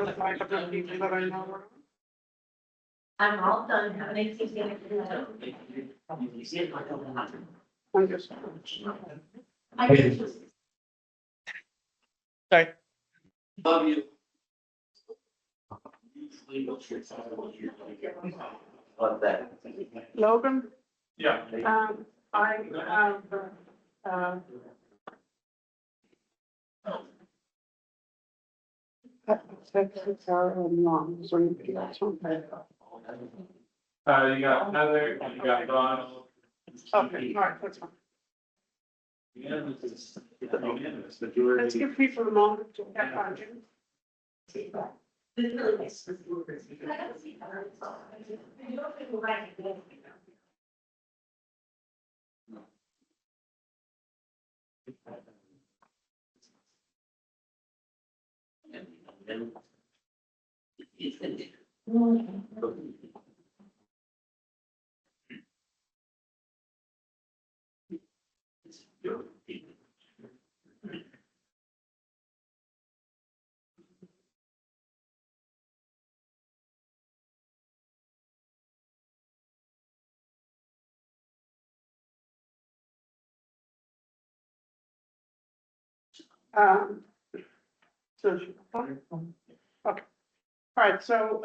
notify other people that I know. I'm all done, have an easy day. I'm just. I just. Sorry. Love you. Love that. Logan, Yeah. I have, texts are long, so you got something. You got Heather, you got Donald. Okay, all right, that's fine. Yeah, this is unanimous Let's majority. give people a moment to get on you. This really makes this look good. I don't see her, it's all. You don't think we're right. Um, so, okay. All right, so,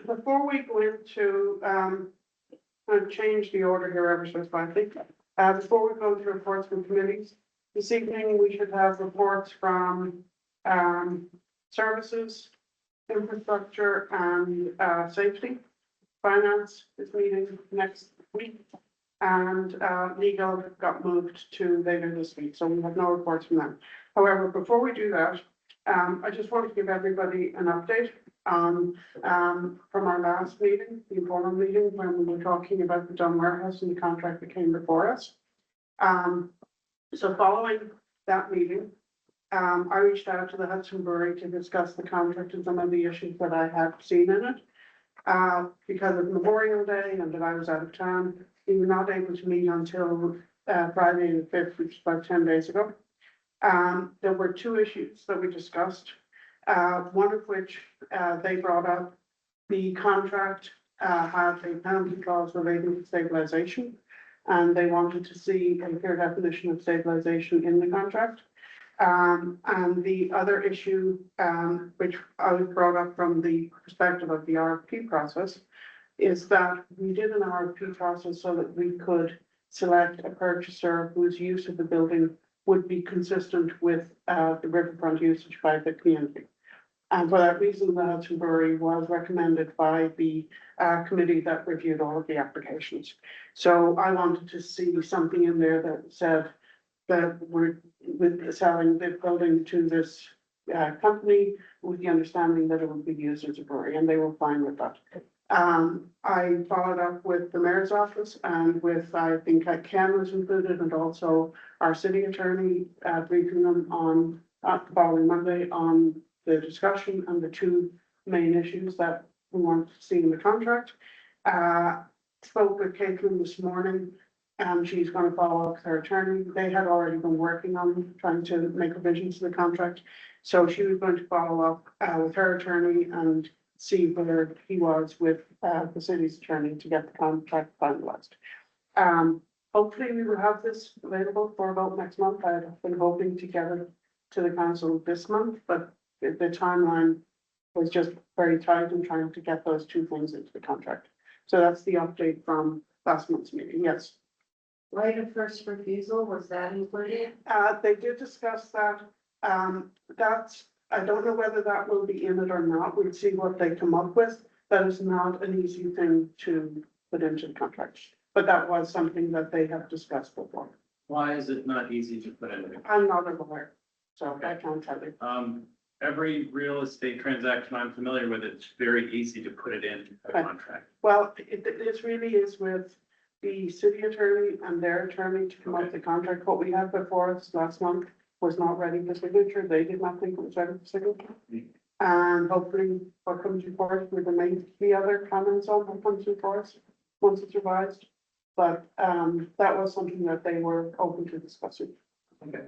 before we go into, I'll change the order here ever so slightly. Before we go to reports from committees, this evening we should have reports from, services, infrastructure and, safety. Finance is meeting next week. And, legal got moved to later this week, so we have no reports from them. However, before we do that, I just want to give everybody an update on, from our last meeting, the informal meeting, when we were talking about the Dunn warehouse and the contract that came before us. So following that meeting, I reached out to the Hudson Brewery to discuss the contract and some of the issues that I had seen in it. Because of Memorial Day and that I was out of town, we were not able to meet until, Friday the 5th, which is about 10 days ago. There were two issues that we discussed, one of which, they brought up. The contract, had a penalty clause relating to stabilization, and they wanted to see a clear definition of stabilization in the contract. And the other issue, which I was brought up from the perspective of the RFP process, is that we did an RFP process so that we could select a purchaser whose use of the building would be consistent with, the riverfront usage by the community. And for that reason, the Hudson Brewery was recommended by the, committee that reviewed all of the applications. So I wanted to see something in there that said that we're selling the building to this, company with the understanding that it would be used as a brewery, and they were fine with that. I followed up with the mayor's office and with, I think Ken was included, and also our city attorney, briefing them on, the following Monday on the discussion and the two main issues that we want to see in the contract. Spoke with Caitlin this morning, and she's going to follow up with her attorney. They had already been working on trying to make revisions to the contract. So she was going to follow up, with her attorney and see where he was with, the city's attorney to get the contract finalized. Hopefully we will have this available for about next month. I've been hoping to get it to the council this month, but the timeline was just very tight in trying to get those two things into the contract. So that's the update from last month's meeting. Yes. Right of first refusal, was that included? They did discuss that. That's, I don't know whether that will be in it or not. We'll see what they come up with. That is not an easy thing to put into the contract, but that was something that they have discussed before. Why is it not easy to put in? I'm not aware, so I can't tell you. Every real estate transaction I'm familiar with, it's very easy to put it in a Right. contract. Well, it really is with the city attorney and their attorney to come up with the contract. What we had before us last month was not ready for signature. They did not think it was ready for signature. And hopefully what comes before us, we can make the other comments on what comes before us once it's revised. But, that was something that they were open to discussing. Okay.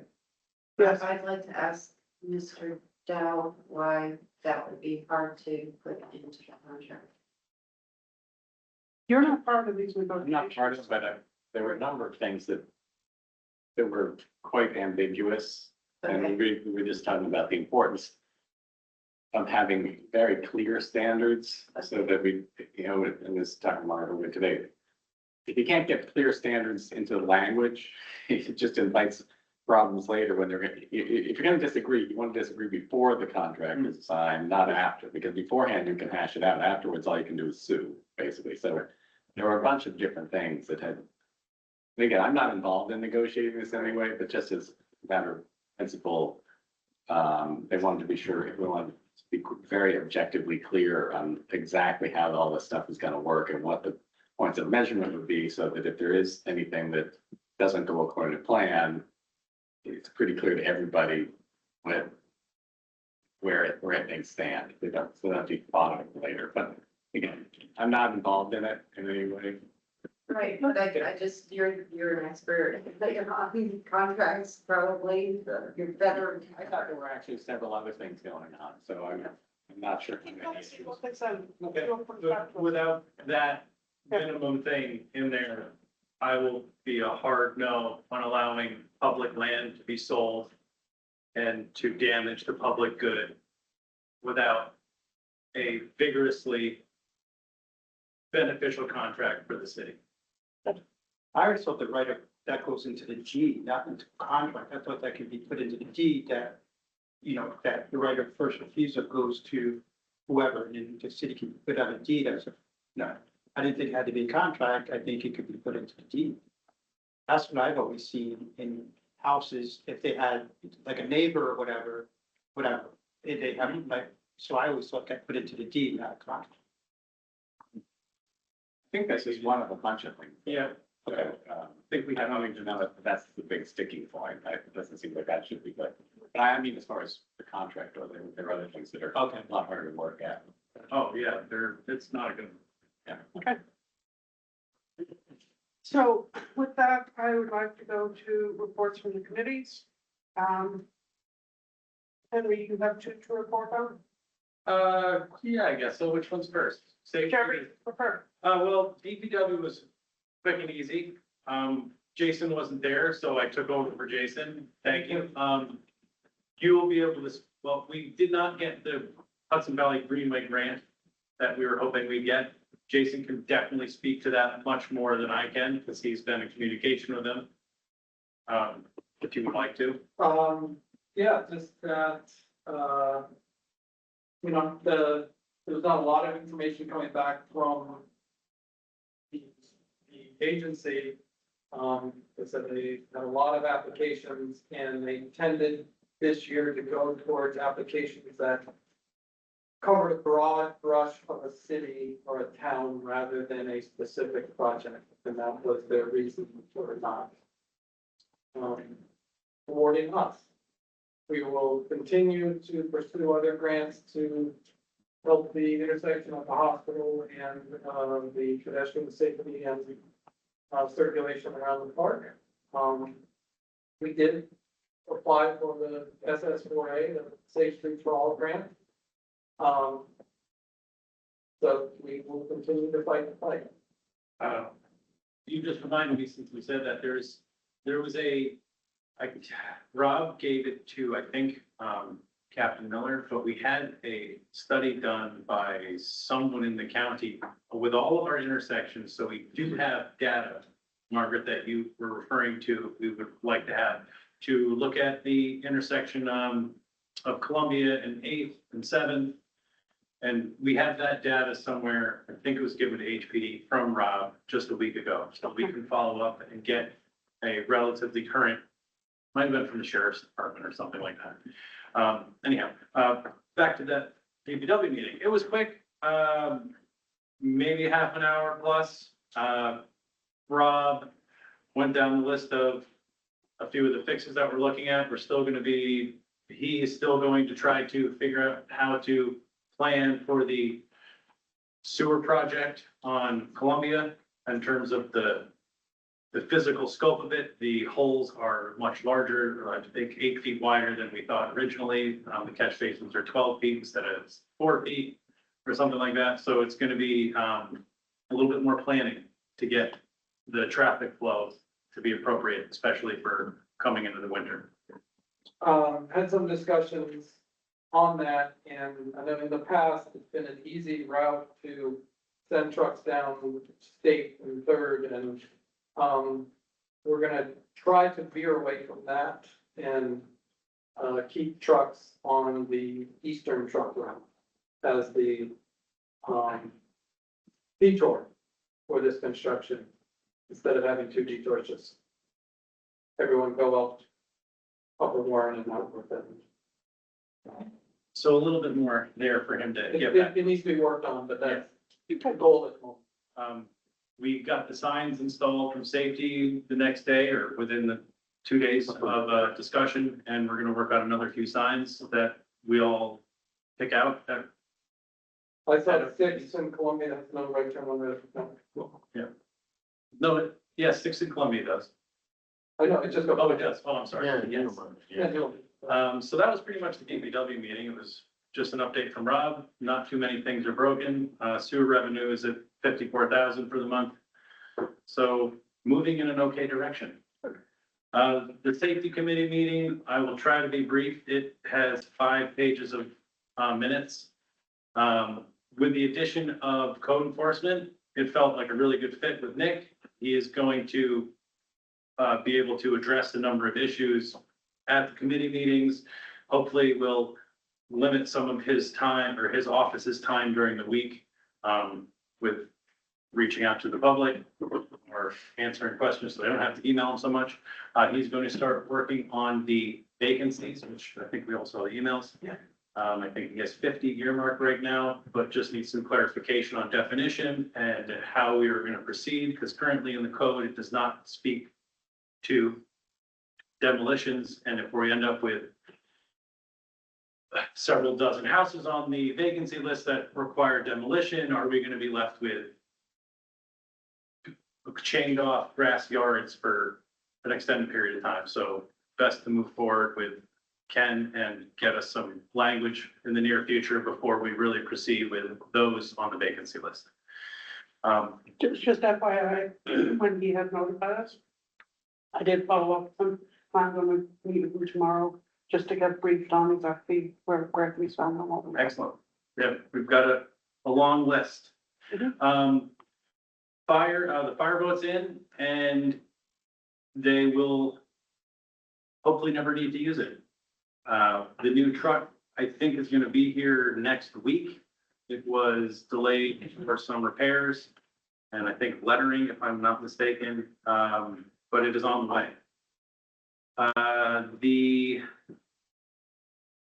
Yes. I'd like to ask Mr. doubt why that would be hard to put into the contract. You're not part of these I'm negotiations. not part of it, but there were a number of things that were quite ambiguous. And Okay. we were just talking about the importance of having very clear standards so that we, you know, and this talking about it today. If you can't get clear standards into the language, it just invites problems later when if you're gonna disagree, you want to disagree before the contract is signed, not after, because beforehand you can hash it out. Afterwards, all you can do is sue, basically. So there were a bunch of different things that had, and again, I'm not involved in negotiating this anyway, but just as a matter of principle, they wanted to be sure, everyone to be very objectively clear on exactly how all this stuff is gonna work and what the points of measurement would be, so that if there is anything that doesn't go according to plan, it's pretty clear to everybody where things stand. They don't be bothered later, but again, I'm not involved in it in any way. Right, but I just, you're an expert, you're on contracts, probably, you're better. I thought there were actually several other things going on, so I'm not sure how many Let's see issues. what they said. Okay, You'll put it back to us. without that minimum thing in there, I will be a hard no on allowing public land to be sold and to damage the public good without a vigorously beneficial contract for the city. I always thought the right of, that goes into the G, not into contract. I thought that could be put into the D, that, you know, that the right of first refusal goes to whoever, and then the city can put out a deed as a, no. I didn't think it had to be a contract. I think it could be put into the deed. That's what I've always seen in houses, if they had like a neighbor or whatever, if they have like, so I always thought that put into the deed, not a contract. I think this is one of a bunch of things. Yeah. So, I think I don't even know if that's the big sticking point. It doesn't seem like that should be, but I mean, as far as the contract, or there are other things that are Okay. a lot harder to work out. Oh, yeah, it's not a good. Yeah. Okay. So with that, I would like to go to reports from the committees. Henry, you have two to report on? Yeah, I guess so. Which one's first? Safety. Jerry, prefer. Well, DPW was quick and easy. Jason wasn't there, so I took over for Jason. Thank you. You will be able to, well, we did not get the Hudson Valley Greenway grant that we were hoping we'd get. Jason can definitely speak to that much more than I can, because he's been in communication with them. If you would like to. Yeah, just that, you know, there's not a lot of information coming back from the agency. They said they had a lot of applications and they intended this year to go towards applications that covered a broad brush of a city or a town rather than a specific project. And that was their reason for not awarding us. We will continue to pursue other grants to help the intersection of the hospital and the pedestrian safety and circulation around the park. We did apply for the SS4A, the Safe Streets for All grant. So we will continue to fight the fight. You just reminded me, since we said that, there was Rob gave it to, I think, Captain Miller, but we had a study done by someone in the county with all of our intersections, so we do have data, Margaret, that you were referring to, we would like to have, to look at the intersection of Columbia and 8th and 7th. And we have that data somewhere, I think it was given to HPD from Rob just a week ago, so we can follow up and get a relatively current, might have been from the sheriff's department or something like that. Anyhow, back to that DPW meeting. It was quick, maybe half an hour plus. Rob went down the list of a few of the fixes that we're looking at. He is still going to try to figure out how to plan for the sewer project on Columbia in terms of the the physical scope of it, the holes are much larger, I think 8 feet wider than we thought originally. The catch basins are 12 feet instead of 4 feet or something like that. So it's gonna be, a little bit more planning to get the traffic flow to be appropriate, especially for coming into the winter. Had some discussions on that, and I know in the past, it's been an easy route to send trucks down State and Third, and, we're gonna try to veer away from that and, keep trucks on the eastern truck route as the, detour for this construction, instead of having 2 detours, just everyone go up Upper Warren and out with it. So a little bit more there for him to get back. It needs to be worked on, but that's the goal at the moment. We got the signs installed from safety the next day or within the 2 days of discussion, and we're gonna work on another few signs that we all pick out. I saw 6 in Columbia, that's no right turn on there. No, yes, 6 in Columbia does. I know, it just goes. Oh, it does. Oh, I'm sorry. Yes. Yeah, no. So that was pretty much the DPW meeting. It was just an update from Rob. Not too many things are broken. Sewer revenue is at 54,000 for the month. So moving in an okay direction. The safety committee meeting, I will try to be brief. It has 5 pages of minutes. With the addition of code enforcement, it felt like a really good fit with Nick. He is going to be able to address a number of issues at the committee meetings. Hopefully we'll limit some of his time or his office's time during the week with reaching out to the public or answering questions so they don't have to email him so much. He's going to start working on the vacancies, which I think we all saw the emails. Yeah. I think he has 50 earmarked right now, but just needs some clarification on definition and how we are going to proceed, because currently in the code, it does not speak to demolitions, and if we end up with several dozen houses on the vacancy list that require demolition, are we gonna be left with chained off grass yards for an extended period of time? So best to move forward with Ken and get us some language in the near future before we really proceed with those on the vacancy list. Just FYI, when he had notified us, I did follow up with him. I'm gonna meet with him tomorrow, just to get briefed on exactly where we stand on all of that. Excellent. Yeah, we've got a long list. Mhm. The fire boat's in and they will hopefully never need to use it. The new truck, I think, is gonna be here next week. It was delayed for some repairs and I think lettering, if I'm not mistaken, but it is on the way.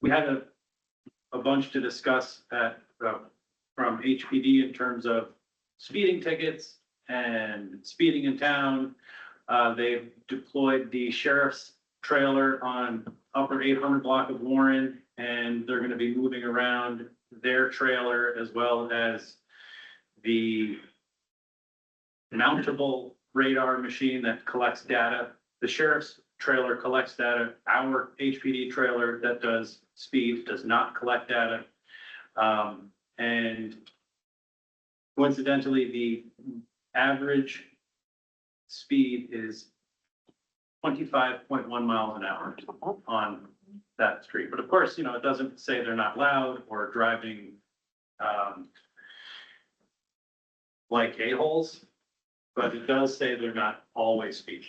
We had a bunch to discuss at, from HPD in terms of speeding tickets and speeding in town. They've deployed the sheriff's trailer on upper 800 block of Warren, and they're gonna be moving around their trailer as well as the mountable radar machine that collects data. The sheriff's trailer collects data. Our HPD trailer that does speed does not collect data. And coincidentally, the average speed is 25.1 miles an hour on that street. But of course, you know, it doesn't say they're not loud or driving like a-holes, but it does say they're not always speeding.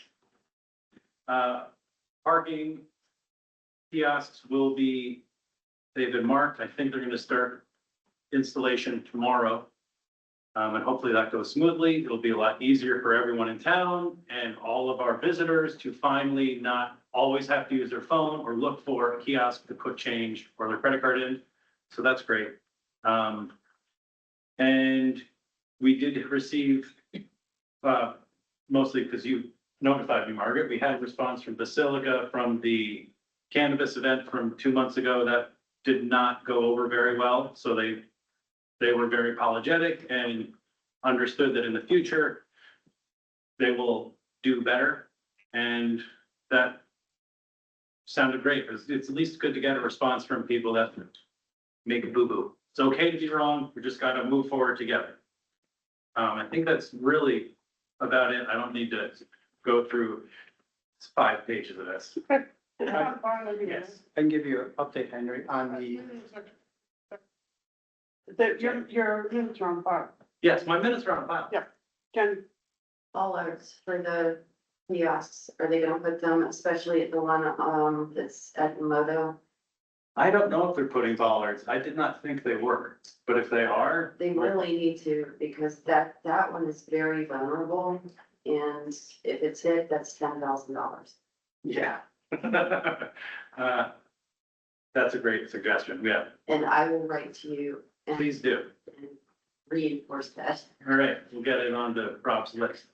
Parking kiosks will be, they've been marked. I think they're gonna start installation tomorrow. And hopefully that goes smoothly. It'll be a lot easier for everyone in town and all of our visitors to finally not always have to use their phone or look for a kiosk to put change or their credit card in. So that's great. And we did receive, mostly because you notified me, Margaret, we had a response from Basilica from the cannabis event from 2 months ago that did not go over very well. So they were very apologetic and understood that in the future, they will do better. And that sounded great. It's at least good to get a response from people that make a boo-boo. It's okay to be wrong. We just gotta move forward together. I think that's really about it. I don't need to go through 5 pages of this. Yes. I can give you an update, Henry, on the, Your minutes are on file. Yes, my minutes are on file. Ken, Bollards for the kiosks, are they gonna put them, especially at the one, that's at Moto? I don't know if they're putting bollards. I did not think they were, but if they are. They really need to, because that one is very vulnerable, and if it's hit, that's $10,000. Yeah. That's a great suggestion. Yeah, And I will write to you and please do. reinforce that. All right, we'll get it on to Rob's list.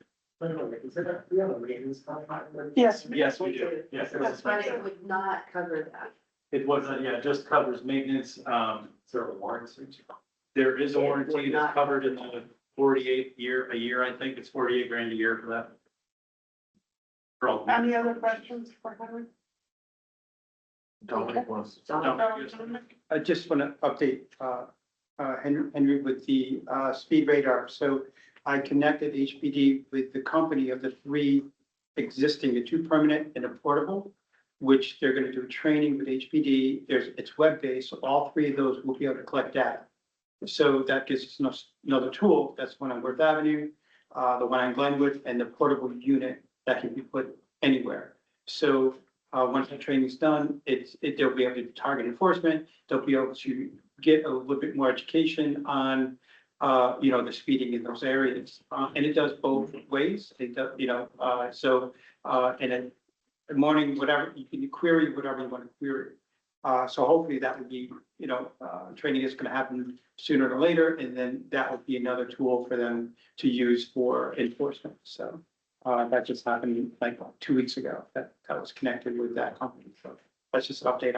yes. Yes, we do. Yes. But it would not cover that. It wasn't, yeah, it just covers maintenance. There a warranty? There is a warranty that's covered in the 48 a year, I think. It's 48 grand a year for that. For all. Any other questions for Henry? Dominic wants. So- Dominic? I just want to update, Henry with the, speed radar. So I connected HPD with the company of the 3 existing, the 2 permanent and a portable, which they're going to do training with HPD. It's web-based, so all 3 of those will be able to collect data. So that gives us another tool. That's one on Worth Avenue, the one on Glenwood, and the portable unit that can be put anywhere. So once the training's done, they'll be able to do target enforcement. They'll be able to get a little bit more education on, the speeding in those areas. And it does both ways. It does, and then the morning, whatever, you can query whatever you want to query. So hopefully that would be, training is going to happen sooner or later, and then that would be another tool for them to use for enforcement. So that just happened like 2 weeks ago, that was connected with that company. So that's just an update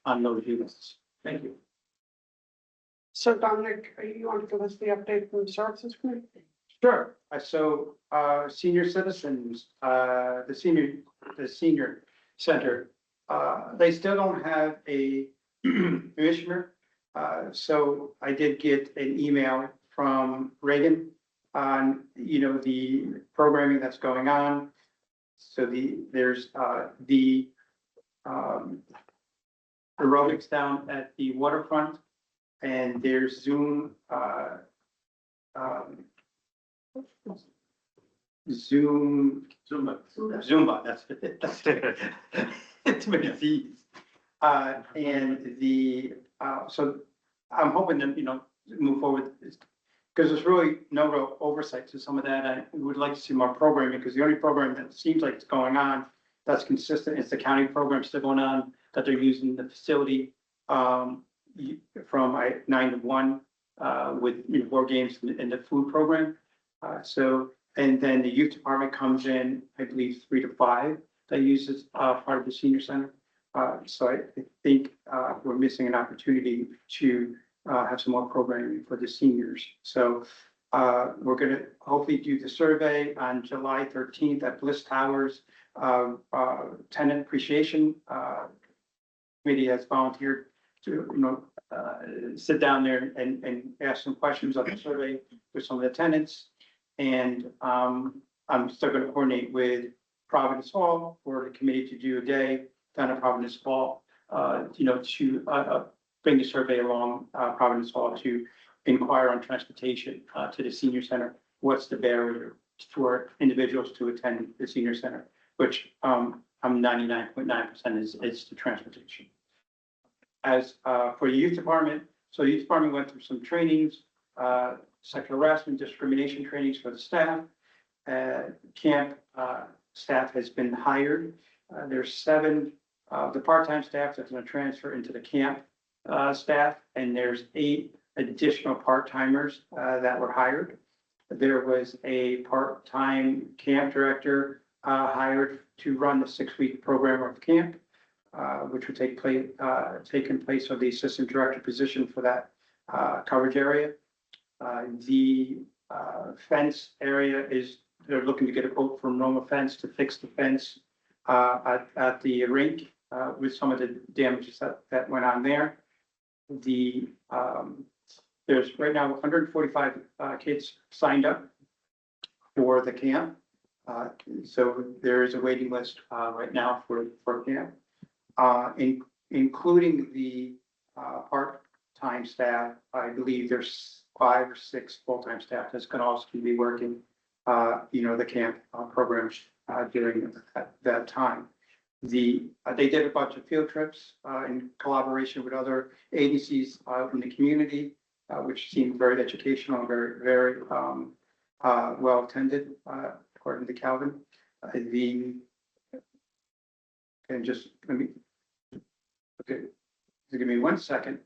on those units. Thank you. So Dominic, you want to give us the update from the services committee? Sure. So, senior citizens, the senior center, they still don't have a commissioner. So I did get an email from Reagan on, the programming that's going on. So there's the aerobics down at the waterfront, and there's Zoom, Zumba, that's it, it's many Z's. And so I'm hoping to, move forward, because there's really no real oversight to some of that. I would like to see more programming, because the only program that seems like it's going on that's consistent is the county program still going on, that they're using the facility from 9 to 1 with board games and the food program. And then the youth department comes in, I believe, 3 to 5, that uses part of the senior center. So I think we're missing an opportunity to have some more programming for the seniors. So we're going to hopefully do the survey on July 13th at Bliss Towers. Tenant appreciation committee has volunteered to sit down there and ask some questions on the survey with some of the tenants. And I'm still going to coordinate with Providence Hall for the committee to do a day down at Providence Hall, to bring the survey along Providence Hall to inquire on transportation to the senior center. What's the barrier for individuals to attend the senior center, which I'm 99.9% is the transportation. As for the youth department, so the youth department went through some trainings, sexual harassment, discrimination trainings for the staff. Camp staff has been hired. There's 7 the part-time staff that's going to transfer into the camp staff, and there's 8 additional part-timers that were hired. There was a part-time camp director hired to run the 6-week program of camp, which would taking place of the assistant director position for that coverage area. The fence area is they're looking to get a quote from Roma Fence to fix the fence at the rink with some of the damages that went on there. There's right now 145 kids signed up for the camp. So there is a waiting list right now for camp, including the part-time staff. I believe there's 5 or 6 full-time staff that's going to also be working, the camp programs during that time. They did a bunch of field trips in collaboration with other agencies in the community, which seemed very educational and very well attended, according to Calvin. And just let me, okay, so give me 1 second.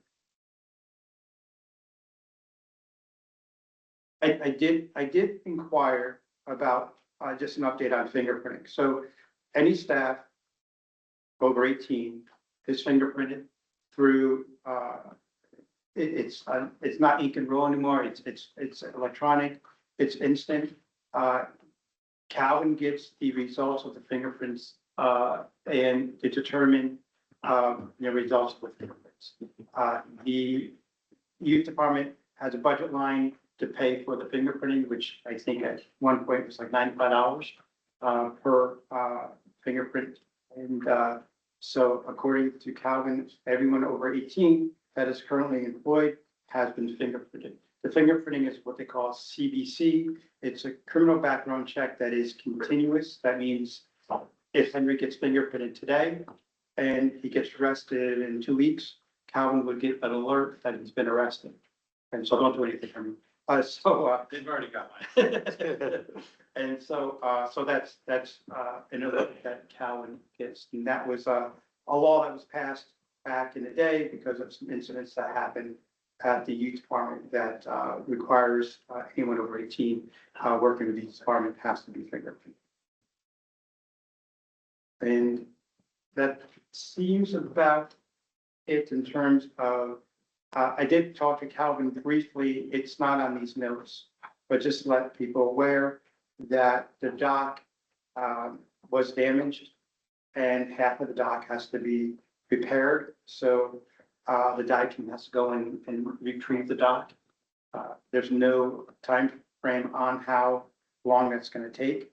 I did inquire about just an update on fingerprinting. So any staff over 18 is fingerprinted through, it's not ink and roll anymore. It's electronic, it's instant. Calvin gives the results of the fingerprints and to determine the results of the fingerprints. The youth department has a budget line to pay for the fingerprinting, which I think at one point was like $95 per fingerprint. And so according to Calvin, everyone over 18 that is currently employed has been fingerprinted. The fingerprinting is what they call CBC. It's a criminal background check that is continuous. That means if Henry gets fingerprinted today and he gets arrested in 2 weeks, Calvin would get an alert that he's been arrested. And so don't do anything, Henry. They've already got mine. And so that's another that Calvin gets. And that was a law that was passed back in the day because of some incidents that happened at the youth department that requires anyone over 18 working with the youth department has to be fingerprinted. And that seems about it in terms of, I did talk to Calvin briefly. It's not on these notes, but just to let people aware that the dock was damaged and half of the dock has to be repaired. So the dive team has to go in and retrieve the dock. There's no time frame on how long that's going to take.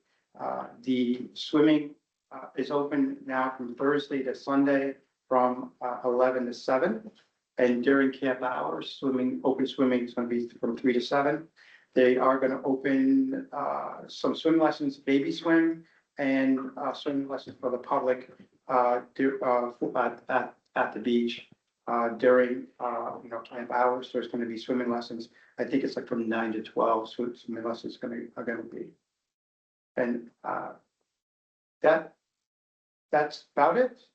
The swimming is open now from Thursday to Sunday from 11 to 7. And during camp hours, open swimming is going to be from 3 to 7. They are going to open some swim lessons, baby swim, and swimming lessons for the public at the beach during camp hours. There's going to be swimming lessons. I think it's like from 9 to 12. So swimming lessons are going to be, and that's about it.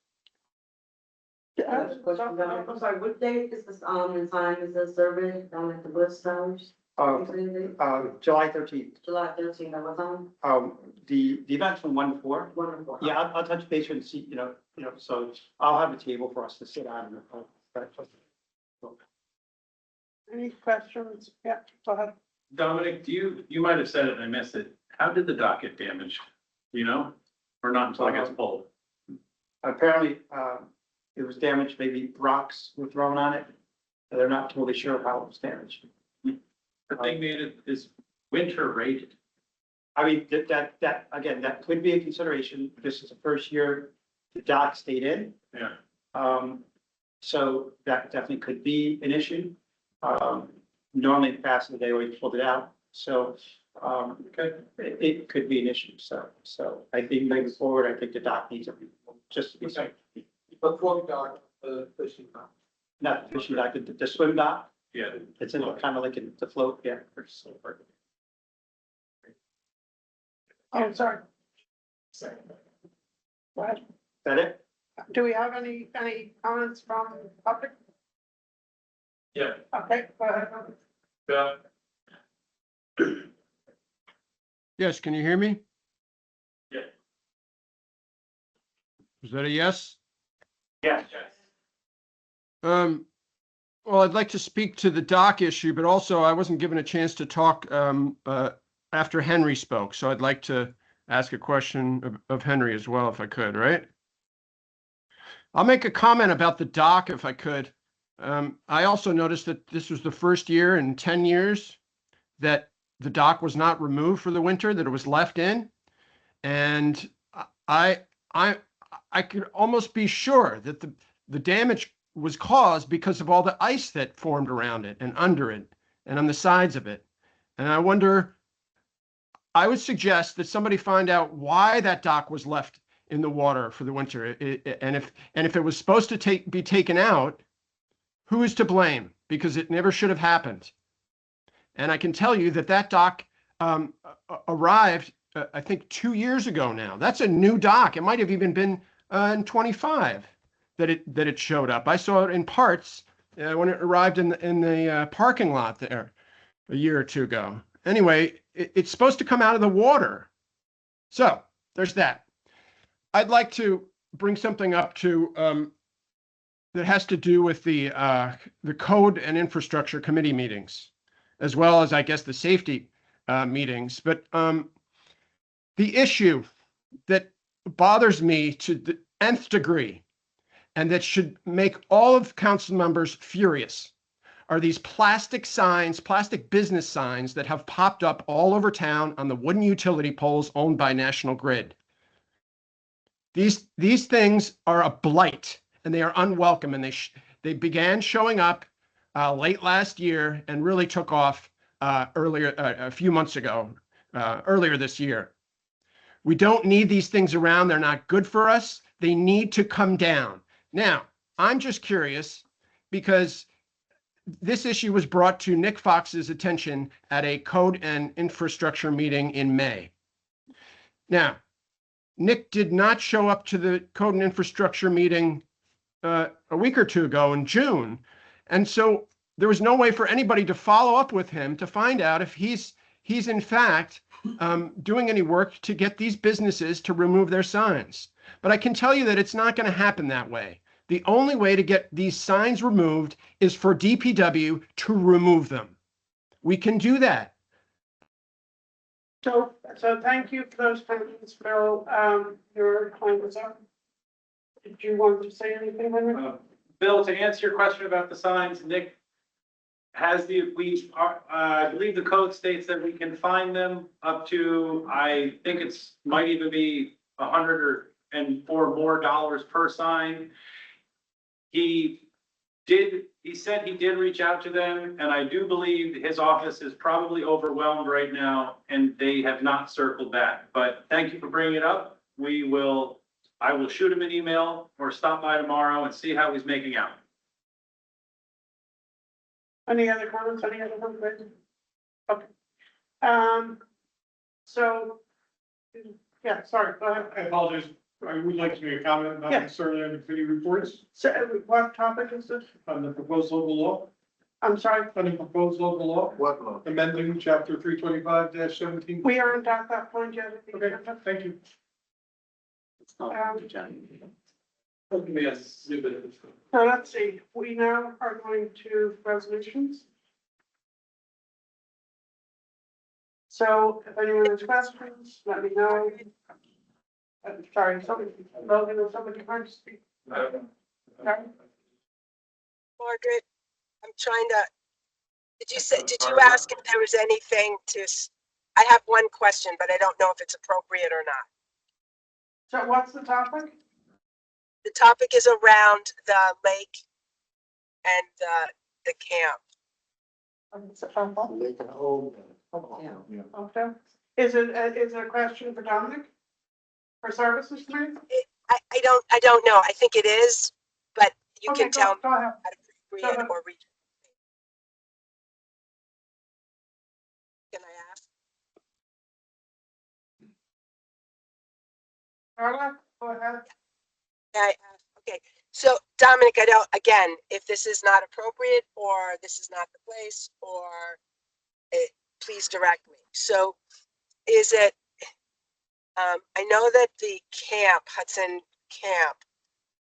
I'm sorry, what date is this, and time is the survey down at the Bliss Towers? July 13th. July 13th, that was on? The event's from 1 to 4. Wonderful. Yeah, I'll touch base and see, so I'll have a table for us to sit on. Any questions? Yeah, go ahead. Dominic, you might have said it and I missed it. How did the dock get damaged? Or not until it gets pulled? Apparently, it was damaged, maybe rocks were thrown on it. They're not totally sure how it was damaged. But they made it is winter rated. I mean, that again, that could be a consideration. This is the first year the dock stayed in. Yeah. So that definitely could be an issue. Normally in the past of the day, we pulled it out. So, it could be an issue. So I think moving forward, I think the dock needs to be just to be safe. But floating dock, the fishing dock. Not the fishing dock, the swim dock. Yeah. It's in kind of like in the float, yeah. Oh, sorry. Go ahead. Is that it? Do we have any comments from the public? Yeah. Okay, go ahead. Yeah. Yes, can you hear me? Yeah. Is that a yes? Yes. Well, I'd like to speak to the dock issue, but also I wasn't given a chance to talk after Henry spoke, so I'd like to ask a question of Henry as well, if I could, right? I'll make a comment about the dock if I could. I also noticed that this was the first year in 10 years that the dock was not removed for the winter, that it was left in. And I could almost be sure that the damage was caused because of all the ice that formed around it and under it and on the sides of it. And I would suggest that somebody find out why that dock was left in the water for the winter. And if it was supposed to be taken out, who is to blame? Because it never should have happened. And I can tell you that dock arrived, I think 2 years ago now. That's a new dock. It might have even been in 25 that it showed up. I saw it in parts when it arrived in the parking lot there a year or two ago. Anyway, it's supposed to come out of the water. So there's that. I'd like to bring something up to that has to do with the Code and Infrastructure Committee meetings, as well as, I guess, the safety meetings. But the issue that bothers me to the nth degree, and that should make all of council members furious, are these plastic signs, plastic business signs that have popped up all over town on the wooden utility poles owned by National Grid. These things are a blight, and they are unwelcome, and they began showing up late last year and really took off earlier, a few months ago, earlier this year. We don't need these things around. They're not good for us. They need to come down. Now, I'm just curious because this issue was brought to Nick Fox's attention at a Code and Infrastructure meeting in May. Now, Nick did not show up to the Code and Infrastructure meeting a week or two ago in June. And so there was no way for anybody to follow up with him to find out if he's in fact doing any work to get these businesses to remove their signs. But I can tell you that it's not going to happen that way. The only way to get these signs removed is for DPW to remove them. We can do that. So thank you for those comments, Bill. Your time is up. Did you want to say anything, Henry? Bill, to answer your question about the signs, Nick has I believe the code states that we can fine them up to, I think might even be $100 or more per sign. He said he did reach out to them, and I do believe his office is probably overwhelmed right now, and they have not circled back. But thank you for bringing it up. I will shoot him an email or stop by tomorrow and see how he's making out. Any other comments? Any other comments? Okay. So, yeah, sorry, go ahead. I apologize. I would like to make a comment about Yeah. concerning the committee reports So, what topic is this? on the proposed local law, I'm sorry, on the proposed local law, What law? amending chapter 325-17. we aren't at that point yet. Okay, thank you. It's not on the agenda. So let's see, we now are going to resolutions. So if anyone has questions, let me know. Sorry, Logan or somebody trying to speak. Sorry. Margaret, I'm trying to, did you ask if there was anything I have one question, but I don't know if it's appropriate or not. So what's the topic? The topic is around the lake and the camp. Okay. Is it a question for Dominic? For services, please? I don't know. I think it is, but you Okay, can tell me go ahead. appropriate ahead. or regional. Can I ask? Carla, go ahead. Okay, so Dominic, again, if this is not appropriate or this is not the place or please direct me. So is it, I know that the Hudson Camp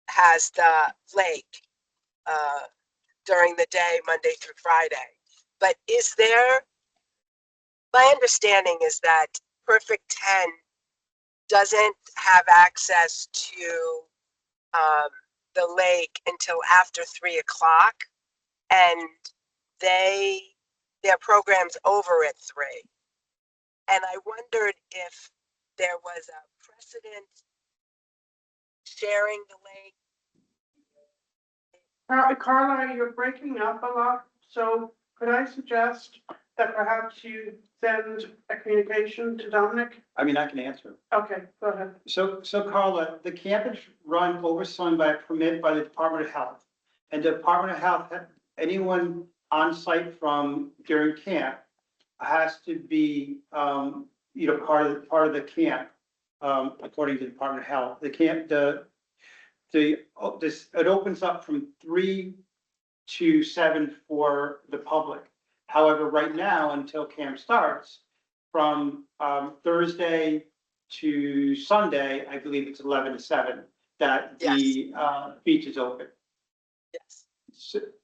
has the lake during the day, Monday through Friday, but is there my understanding is that Perfect 10 doesn't have access to the lake until after 3 o'clock, and their program's over at 3. And I wondered if there was a precedent sharing the lake. Carla, you're breaking up a lot, so could I suggest that perhaps you send a communication to Dominic? I mean, I can answer. Okay, go ahead. So Carla, the camp is run overseen by a permit by the Department of Health. And the Department of Health, anyone on site from during camp has to be, part of the camp, according to the Department of Health. The camp, it opens up from 3 to 7 for the public. However, right now, until camp starts, from Thursday to Sunday, I believe it's 11 to 7, that the beach is open. Yes.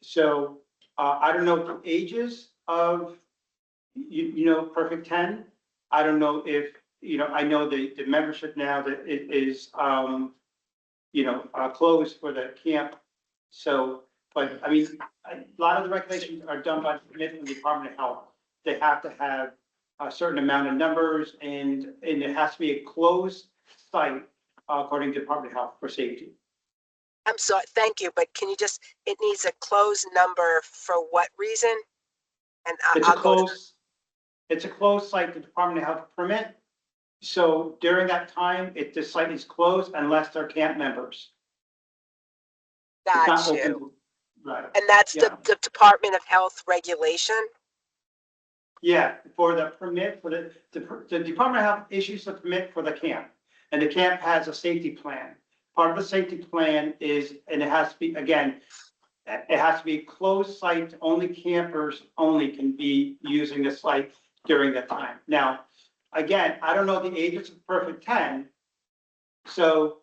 So I don't know the ages of, Perfect 10. I don't know if, I know the membership now that it is, closed for the camp. So, but I mean, a lot of the regulations are done by the permit from the Department of Health. They have to have a certain amount of numbers and it has to be a closed site according to Department of Health for safety. I'm sorry, thank you, but can you just, it needs a closed number for what reason? And It's a I'll go to, it's a closed site, the Department of Health permit. So during that time, the site is closed unless they're camp members. It's not got open you. to- Right. And that's Yeah. the Department of Health regulation? Yeah, for the permit, for the Department of Health issues the permit for the camp. And the camp has a safety plan. Part of the safety plan is, and it has to be, again, it has to be a closed site, only campers only can be using the site during that time. Now, again, I don't know the ages of Perfect 10. So,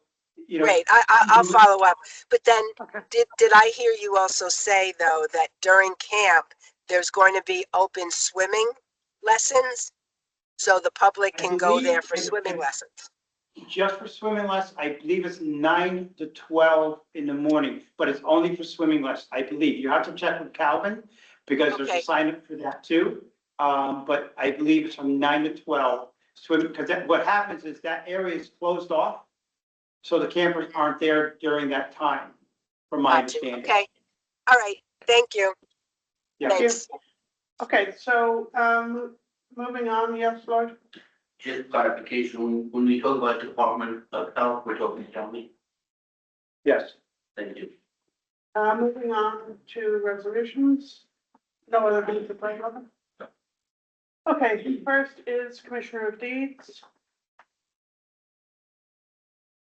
Great, I'll follow up. But then, Okay. did I hear you also say, though, that during camp, there's going to be open swimming lessons? So the public I can go there believe for swimming lessons? just for swimming lessons, I believe it's 9 to 12 in the morning, but it's only for swimming lessons, I believe. You have to check with Calvin because there's Okay. a sign up for that too. But I believe it's from 9 to 12 swimming, because what happens is that area is closed off. So the campers aren't there during that time, from my Got you. understanding. Okay, all right, thank you. Yeah. Thanks. Okay, so, moving on, yes, Lloyd? Just clarification, when we talk about Department of Health, we're talking county. Yes. Thank you. Moving on to resolutions. No other things to bring up? Okay, first is Commissioner of Deeds.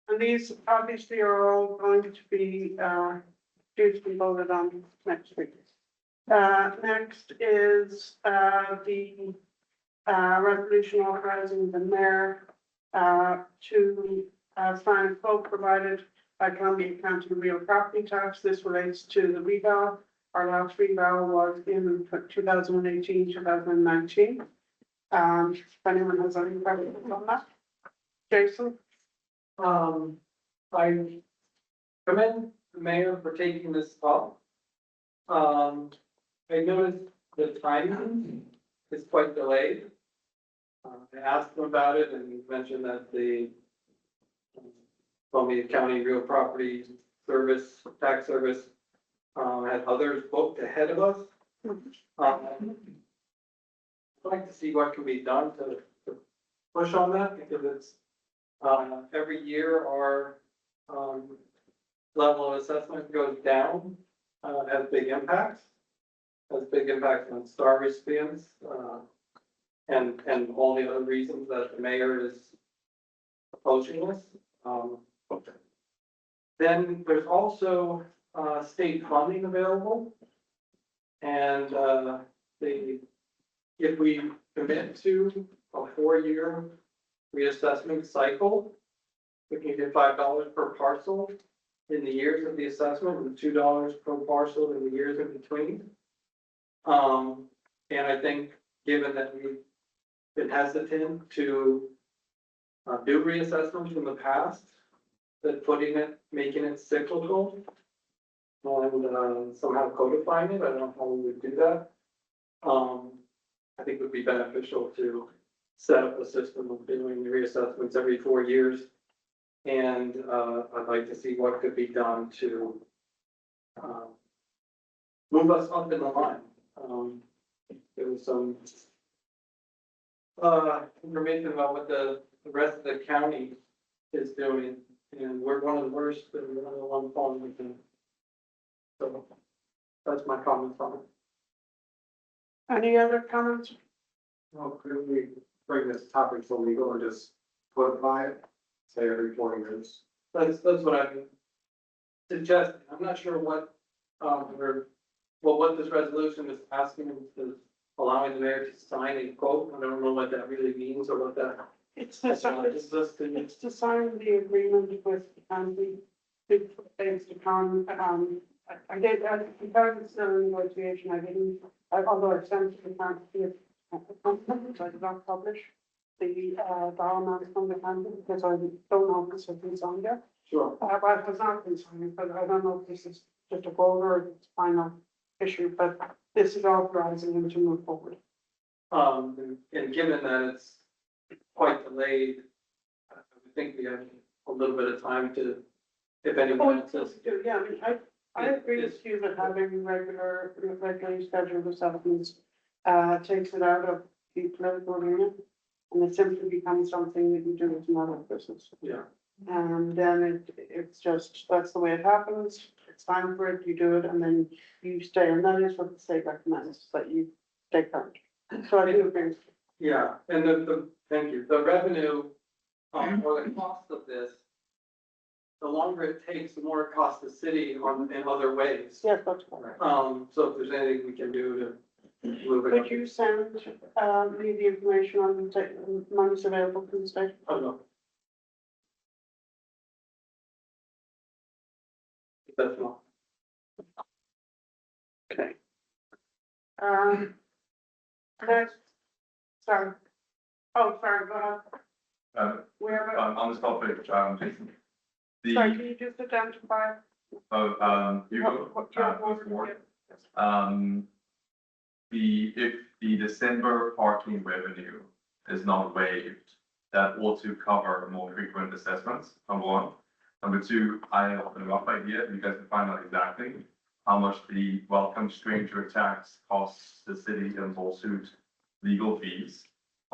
And these obviously are all going to be, due to be voted on next week. Next is, the, resolution authorizing the mayor, to, sign a quote provided by Columbia County Real Property Tax. This relates to the reval. Our last reval was in 2018, 2019. If anyone has any questions on that? Jason? I commend the mayor for taking this up. I noticed the timing is quite delayed. I asked him about it and he mentioned that the Columbia County Real Property Service, Tax Service, had others booked ahead of us. I'd like to see what can be done to push on that because it's, every year our, level of assessment goes down, has big impacts. Has big impacts on star recipients, and all the other reasons that the mayor is opposing this. Then there's also, state funding available. And, if we commit to a 4-year reassessment cycle, we can get $5 per parcel in the years of the assessment and $2 per parcel in the years in between. And I think given that we been hesitant to do reassessments in the past, that making it cyclical and somehow codifying it. I don't know how we would do that. I think it would be beneficial to set up a system of doing reassessments every 4 years. And I'd like to see what could be done to move us up in the line. There was some information about what the rest of the county is doing, and we're one of the worst, and we're the one falling within. So that's my comments on it. Any other comments? Well, could we bring this topic to legal and just codify it, say every 4 years? That's what I'm suggesting. I'm not sure what, what this resolution is asking, is allowing the mayor to sign a quote. I don't know what that really means or what that. It's to sign the agreement with the county, based upon, I did, because it's still in negotiation, although I sent to the county, I did not publish the, dollar amount from the county, because I don't know if this has been signed yet. Sure. But it has not been signed, but I don't know if this is just a vote or it's final issue, but this is authorizing him to move forward. And given that it's quite delayed, I would think we have a little bit of time to, if anyone else is. Yeah, I mean, I agree with you that having regularly scheduled assessments, takes it out of the political arena. And it simply becomes something that you do as a matter of business. Yeah. And then it's just, that's the way it happens. It's time for it, you do it, and then you stay. And that is what the state recommends, that you stay current. So I do agree. Yeah, and thank you, the revenue, or the cost of this, the longer it takes, the more it costs the city in other ways. Yes, that's correct. So if there's anything we can do to move it. Could you send, me the information on the monies available from the state? Oh, no. That's not. Okay. Next, sorry. Oh, sorry, go ahead. We have a, On this topic, sorry, the, can you just identify? you What you have go, before, Yes. if the December parking revenue is not waived, that ought to cover more frequent assessments, number one. Number two, I have a rough idea, you guys can find out exactly how much the welcome stranger tax costs the city and lawsuit legal fees.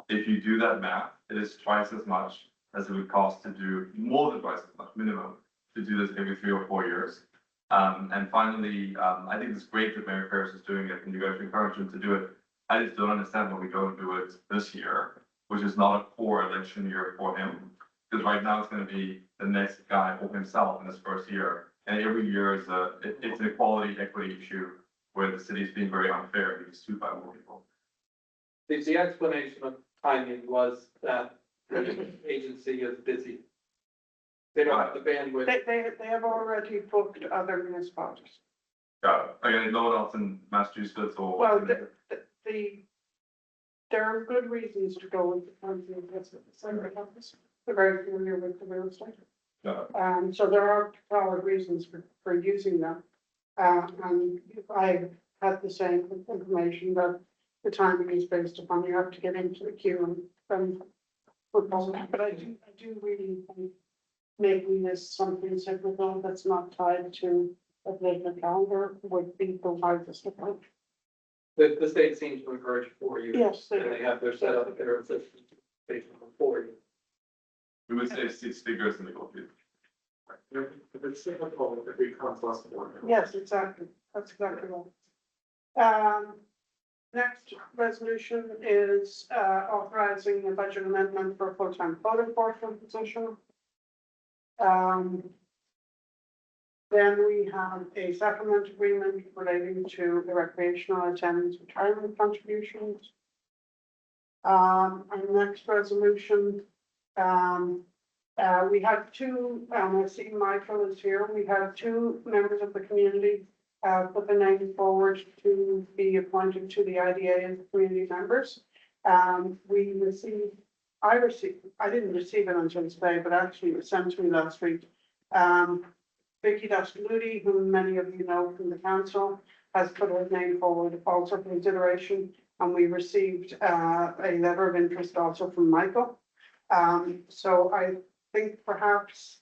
If you do that math, it is twice as much as it would cost to do, more than twice as much minimum, to do this every 3 or 4 years. And finally, I think it's great that Mayor Ferris is doing it and you guys encourage him to do it. I just don't understand why we don't do it this year, which is not a core election year for him. Because right now it's going to be the next guy for himself in his first year. And every year is it's an equity issue where the city is being very unfair because sued by more people. The explanation of timing was that the agency is busy. They don't have the bandwidth. They have already booked other municipalities. Got it. Again, no one else in Massachusetts or. Well, there are good reasons to go with the county of December office. They're very familiar with the real estate. Got it. So there are valid reasons for using them. And I had the same information that the timing is based upon you have to get into the queue and football. But I do really think making this something cyclical that's not tied to a political calendar would be the wisest approach. The state seems to encourage 4 years. Yes, they And they have their setup, their system based on 4 years. We would say 6 figures in the goal field. If it's cyclical, it becomes less important. Yes, exactly. That's exactly right. Next resolution is authorizing a budget amendment for a full-time code enforcement position. Then we have a settlement agreement relating to the recreational attendance retirement contributions. And next resolution, we have two, I see Michael is here, we have two members of the community put their name forward to be appointed to the IDA as community members. We received, I didn't receive it until today, but actually it was sent to me last week. Pt.2, who many of you know from the council, has put her name forward also for consideration. And we received, a letter of interest also from Michael. So I think perhaps,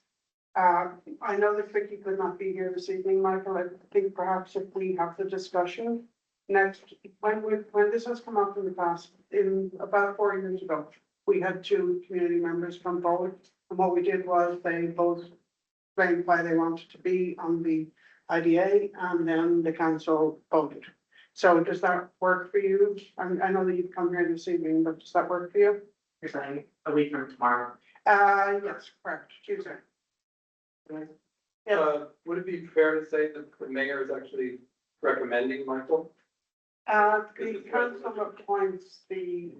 I know that Vicky could not be here this evening, Michael. I think perhaps if we have the discussion next, when this has come up in the past, in about 4 years ago, we had two community members come forward. And what we did was they both explained why they wanted to be on the IDA, and then the council voted. So does that work for you? I know that you've come here this evening, but does that work for you? You're saying a week from tomorrow? Yes, correct, Tuesday. Yeah. Would it be fair to say that the mayor is actually recommending Michael? The council appoints the,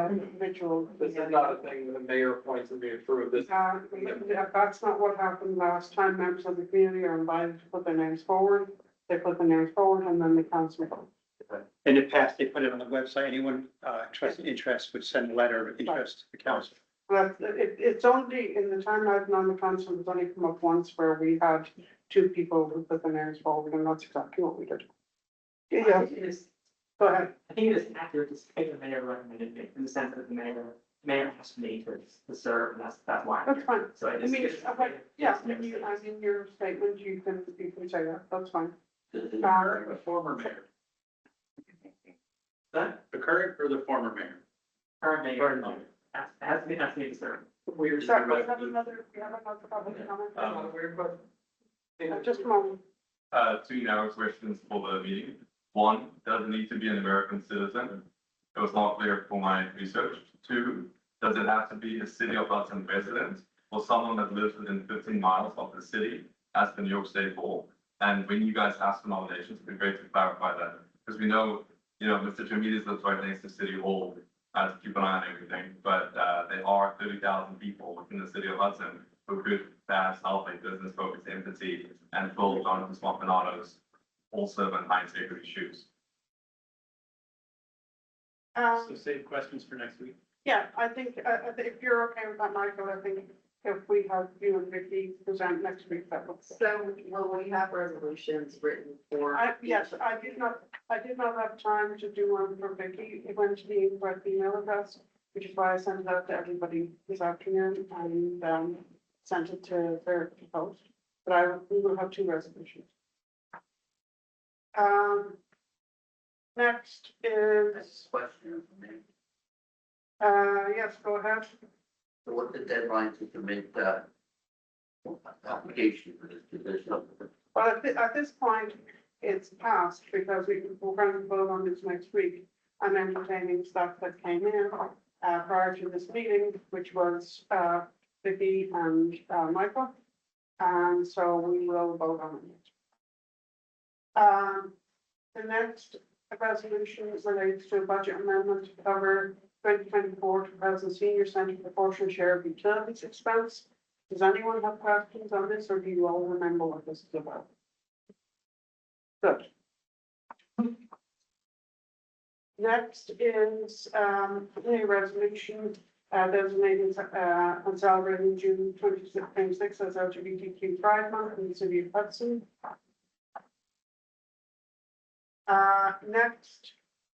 individual. This is not a thing that the mayor appoints and we approve this. That's not what happened last time. Members of the community are invited to put their names forward. They put their names forward and then the council votes. In the past, they put it on the website. Anyone expressing interest would send a letter of interest to the council. But it's only, in the time I've known the council, it's only come up once where we had two people who put their names forward, and that's exactly what we did. Yeah, go ahead. I think it is accurate to say the mayor recommended me in the sense that the mayor has me to serve, and that's why. That's fine. So I mean, yeah, I mean, your statement, you can say that, that's fine. The former mayor, That the current or the former mayor? current mayor has me to serve. Weird. Sorry, we have another public comment. Not a weird question. Just a moment. Two narrow questions for the meeting. One, does it need to be an American citizen? It was not clear for my research. Two, does it have to be a city of Hudson resident or someone that lives within 15 miles of the city as the New York State law? And when you guys ask for nominations, it'd be great to clarify that, because we know, Mr. Tremidis lives right next to City Hall, to keep an eye on everything, but there are 30,000 people within the city of Hudson who could perhaps help a business-focused entity and fill Jonathan Swampanado's also in high integrity shoes. So save questions for next week. Yeah, I think, if you're okay with that, Michael, I think if we have you and Vicky present next week, that looks. So will we have resolutions written for? Yes, I did not have time to do one for Vicky. It went to the incorrect email address, which is why I sent it out to everybody this afternoon and, sent it to their post. But we will have two resolutions. Next is, Question for me. yes, go ahead. So what's the deadline to submit the application for this position? Well, at this point, it's passed because we're going to vote on this next week. I'm entertaining stuff that came in prior to this meeting, which was Vicky and Michael. And so we will vote on it. The next resolution relates to a budget amendment to cover 2024-2000 senior center proportional share of utilities expense. Does anyone have questions on this, or do you all remember what this is about? Good. Next is a resolution designating and celebrating June 2026 as LGBTQ Pride Month in the city of Hudson. Next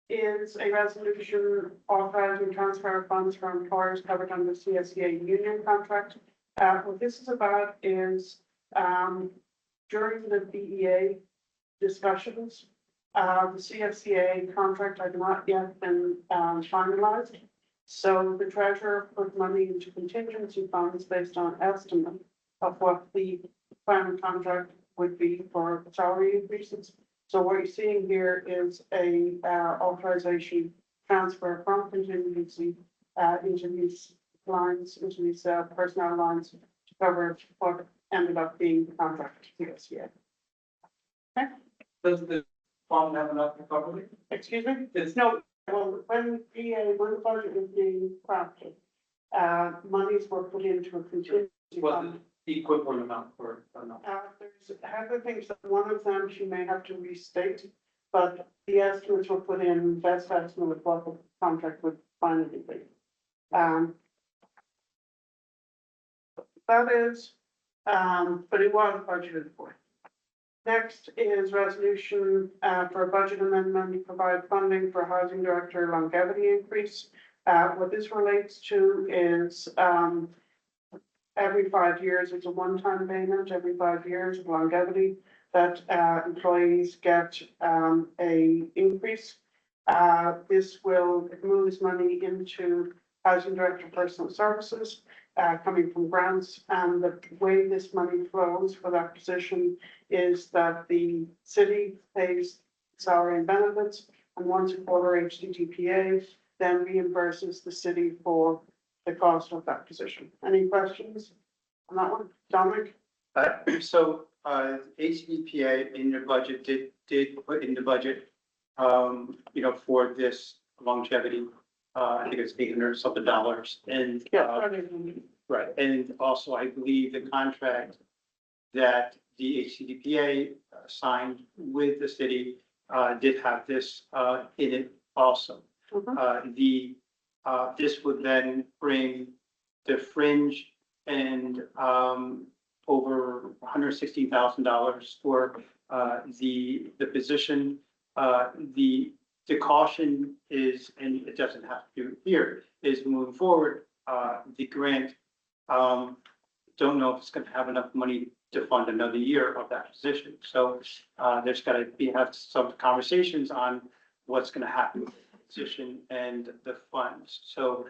is a resolution authorizing transfer of funds from employers covered under CSEA union contract. What this is about is during the BEA discussions, the CSEA contract had not yet been finalized. So the treasurer put money into contingency funds based on estimate of what the final contract would be for salary increases. So what you're seeing here is a authorization transfer from contingency into these lines, into these personnel lines to cover what ended up being the contract to CSEA. Okay. Does the fund have enough to cover it? Excuse me? No, well, when the budget was being crafted, monies were put into a contingency Was fund. it the equivalent amount or not? There's other things, that one of them she may have to restate, but the estimates were put in, best estimate of what the contract would final complete. That is, but it was budgeted for. Next is resolution, for a budget amendment to provide funding for housing director longevity increase. What this relates to is, every 5 years, it's a one-time payment, every 5 years of longevity that, employees get, a increase. This will move money into housing director personal services, coming from grants, and the way this money flows for that position is that the city pays salary and benefits, and once a quarter HCTPA then reimburses the city for the cost of that position. Any questions on that one? Dominic? HDPA in your budget did put in the budget, for this longevity, I think it's $800 something, and. Right, and also I believe the contract that the HCDPA signed with the city, did have this, in it also. This would then bring the fringe and, over $116,000 for, the position. The caution is, and it doesn't have to do here, is moving forward, the grant, don't know if it's gonna have enough money to fund another year of that position. So, there's gotta have some conversations on what's gonna happen with the position and the funds. So,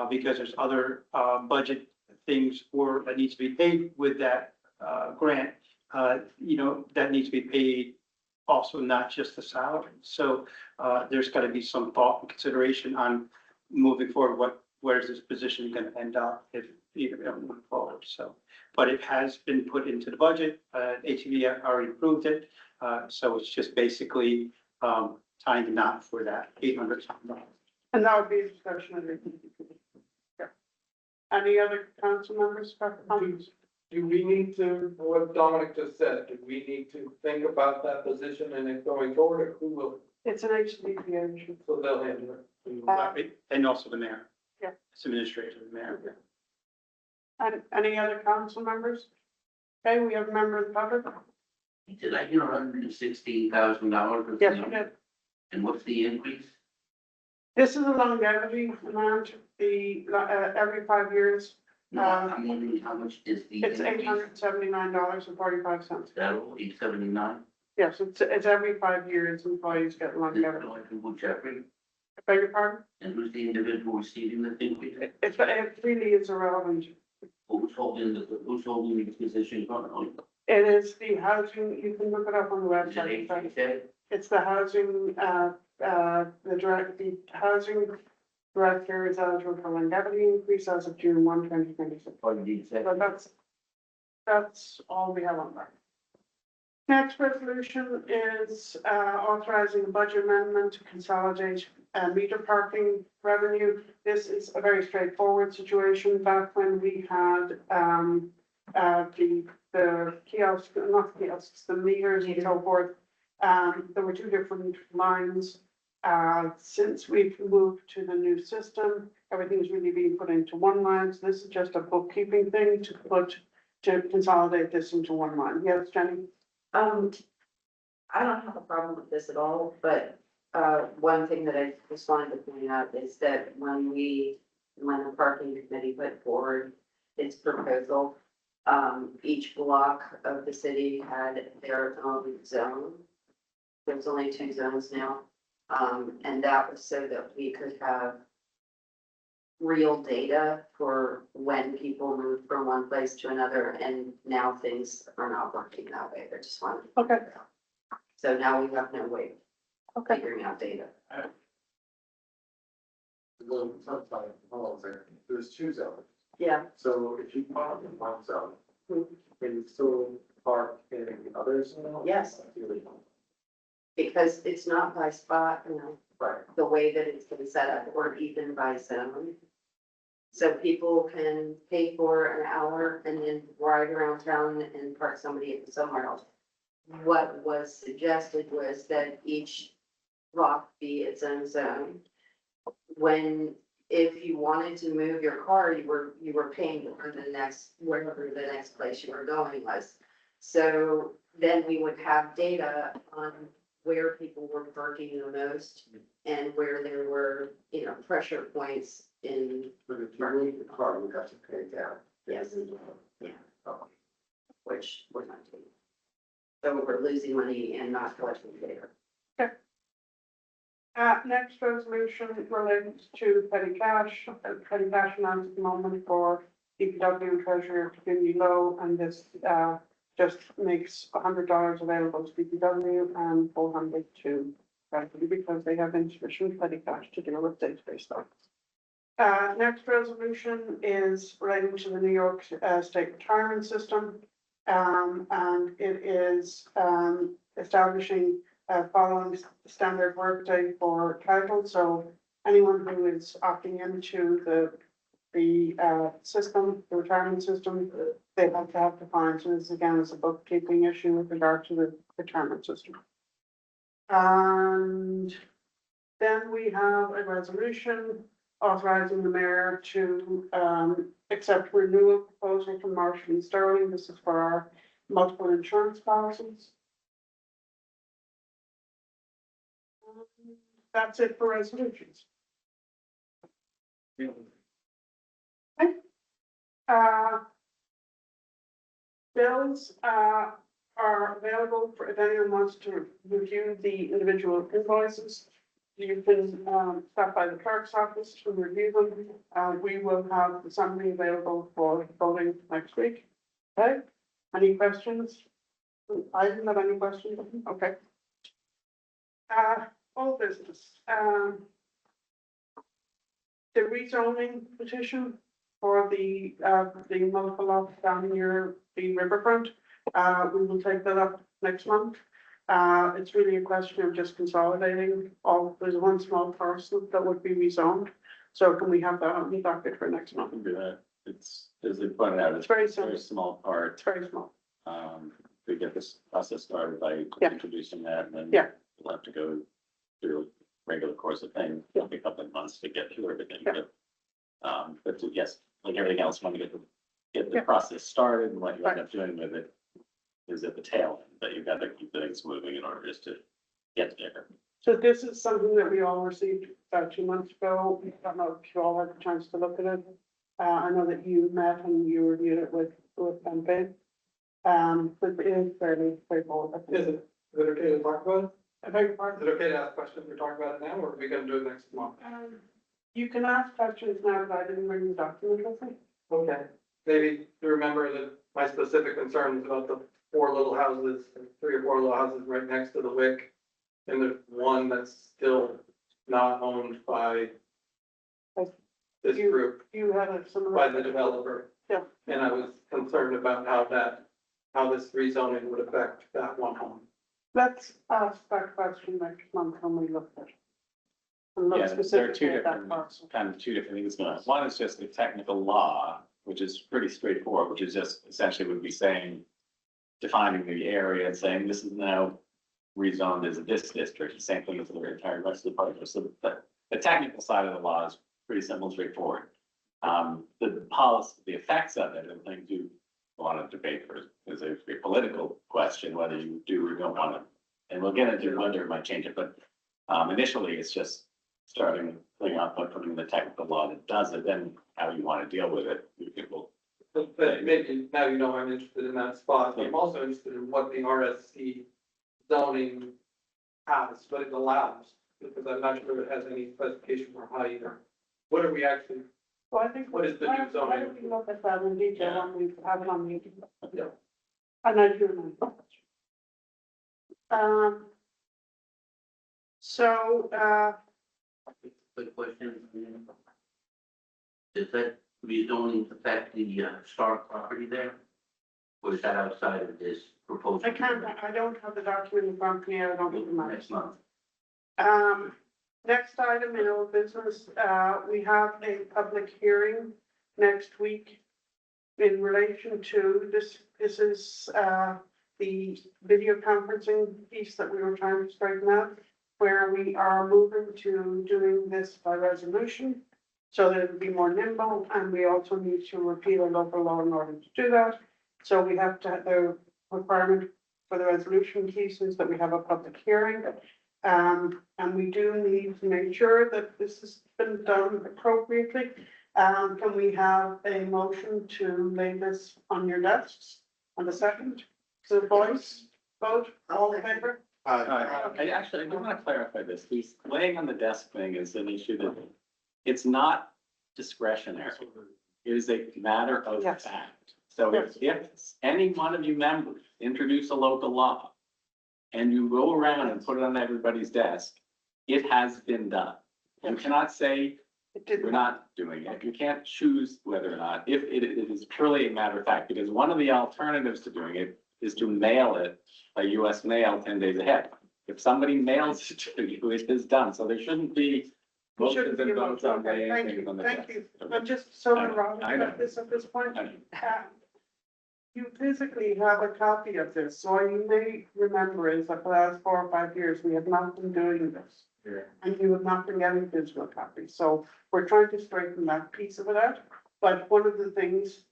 because there's other, budget things that needs to be paid with that, grant, that needs to be paid also, not just the salary. So, there's gotta be some thought and consideration on moving forward, where's this position gonna end up if we don't move forward, so. But it has been put into the budget, HEB already approved it, so it's just basically, tying the knot for that $800. And that would be a discussion. Yeah. Any other council members have comments? Do we need to, what Dominic just said, do we need to think about that position and it going forward, or who will, It's an HCDPA issue. so they'll handle it? And also the mayor. Yeah. It's administrator, the mayor. And any other council members? Okay, we have a member of the public. Did I hear $116,000? Yes, we did. And what's the increase? This is a longevity amount, every 5 years. No, I'm wondering how much is the It's increase? $879.45. That all, 879? Yes, it's every 5 years employees get longevity. Jeffrey, I beg your pardon? and who's the individual receiving the increase? It really is irrelevant. Who's holding the position currently? It is the housing, you can look it up on the Is it website. HHA? It's the housing, the housing director is eligible for longevity increase as of June 1, 2026. Or did you say? So that's all we have on that. Next resolution is authorizing a budget amendment to consolidate meter parking revenue. This is a very straightforward situation. Back when we had the kiosks, not kiosks, the meters and so forth, there were two different lines. Since we've moved to the new system, everything's really being put into one line. So this is just a bookkeeping thing to consolidate this into one line. Yes, Jenny? I don't have a problem with this at all, but, one thing that I just wanted to point out is that when the parking committee put forward its proposal, each block of the city had their own zone. There's only 2 zones now. And that was so that we could have real data for when people move from one place to another, and now things are not working that way. They're just one. Okay. So now we have no way of Okay. figuring out data. There's 2 zones. Yeah. So if you park in one zone, can you still park in the other zone? Yes. Because it's not by spot, Right. the way that it's been set up, or even by zone. So people can pay for an hour and then ride around town and park somebody somewhere else. What was suggested was that each block be its own zone. When if you wanted to move your car, you were paying for the next, wherever the next place you were going was. So then we would have data on where people were parking the most and where there were, pressure points in, But if you leave the car, you have to pay down. yes, yeah, which we're not doing. So we're losing money and not collecting data. Next resolution relates to petty cash. Petty cash amounts at the moment for DPW treasurer extremely low, and this, just makes $100 available to DPW and 400 to treasury because they have insufficient petty cash to deal with day-to-day stuff. Next resolution is relating to the New York State Retirement System. And it is, establishing following standard workday for title. So anyone who is opting into the system, the retirement system, they have to have defined. So this again is a bookkeeping issue with regard to the retirement system. And then we have a resolution authorizing the mayor to accept renewal proposal from Marshall and Sterling. This is for our multiple insurance policies. That's it for resolutions. Okay. Bills are available for if anyone wants to review the individual invoices. You can stop by the clerk's office to review them. We will have the summary available for voting next week. Okay, any questions? I didn't have any questions. Okay. All business. The rezoning petition for the multiple lots down near the riverfront. We will take that up next month. It's really a question of just consolidating all, there's one small parcel that would be rezoned. So can we have that on the docket for next month? We can do that. It's, as they pointed out, It's it's very a simple. very small part. It's very small. We get this process started by Yeah. introducing that, and then Yeah. we'll have to go through a regular course of things, Yeah. take a couple of months to get through everything. Yeah. But yes, like everything else, when you get the Yeah. process started, and what you end Right. up doing with it is at the tail end, but you've got to keep things moving in order just to get there. So this is something that we all received about 2 months ago. I don't know if you all had a chance to look at it. I know that you met and you reviewed it with Ben. But it is fairly straightforward. Is it okay to talk about it? I beg your Is pardon? it okay to ask questions or talk about it now, or are we gonna do it next month? You can ask questions now, but I didn't bring the document with me. Okay, maybe you remember that my specific concern was about the 4 little houses, 3 or 4 little houses right next to the WIC. And there's one that's still not owned by this group, You had a similar. by the developer. Yeah. And I was concerned about how this rezoning would affect that one home. Let's ask that question next month when we look at it. And look Yeah, there are two specifically at that different, parcel. kind of two different things going on. One is just the technical law, which is pretty straightforward, which is just essentially would be saying, defining the area and saying this is now rezoned as this district, the same thing as the entire rest of the park. So the technical side of the law is pretty simple, and straightforward. The policy, the effects of it, and things you want to debate for is a political question, whether you do or don't want to. And we'll get into whether it might change it, but initially it's just starting, putting the technical law that does it, then how you want to deal with it. People, But maybe now you know I'm interested in that spot. I'm also interested in what the RSC zoning has, what it allows, because I'm not sure it has any specification for height or what are we actually, So I think. What is the new why don't zoning? we look at that in detail Yeah. when we have it on the agenda? Yeah. And I do remember. So, Quick question. Does that rezoning affect the Stark property there? Or is that outside of this proposal? I don't have the document in front of me, I don't need the money. Next month. Next item in old business, we have a public hearing next week in relation to this. This is the video conferencing piece that we were trying to straighten out, where we are moving to doing this by resolution. so that it'll be more nimble, and we also need to repeal a local law in order to do that. So we have to, the requirement for the resolution pieces that we have a public hearing. And we do need to make sure that this has been done appropriately. Can we have a motion to lay this on your desks on the second? So voice, vote, all in favor? I actually, I do want to clarify this. This laying on the desk thing is an issue that it's not discretionary. It is a matter of Yes. fact. So if any one of you members introduce a local law and you go around and put it on everybody's desk, it has been done. You Yes. cannot say It did we're not doing it. You can't choose whether or not, if it is purely a matter of fact, because one of the alternatives to doing it is to mail it by US mail 10 days ahead. If somebody mails it to you, it is done. So there shouldn't be It shouldn't motions be and a votes motion. on Okay, laying thank things you, on the thank desk. you. But just so I we're know, wrong I know. about this at this point, I know. you physically have a copy of this, so what you may remember is that the last 4 or 5 years, we have not been doing this. Yeah. And you have not been getting physical copies, so we're trying to straighten that piece of it out. But one of the things,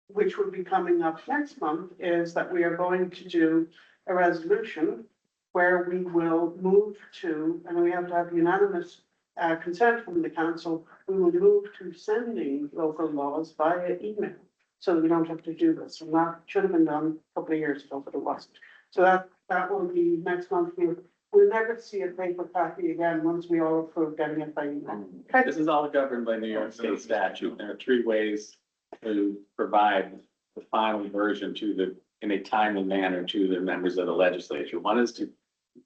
which will be coming up next month is that we are going to do a resolution where we will move to, and we have to have unanimous consent from the council, we will move to sending local laws via email. So that we don't have to do this, and that should have been done a couple of years ago, but it wasn't. So that will be next month. We'll never see a paper copy again once we all approve getting it by email. Okay. This is all governed by New York State statute. There are 3 ways to provide the final version in a timely manner to the members of the legislature. One is to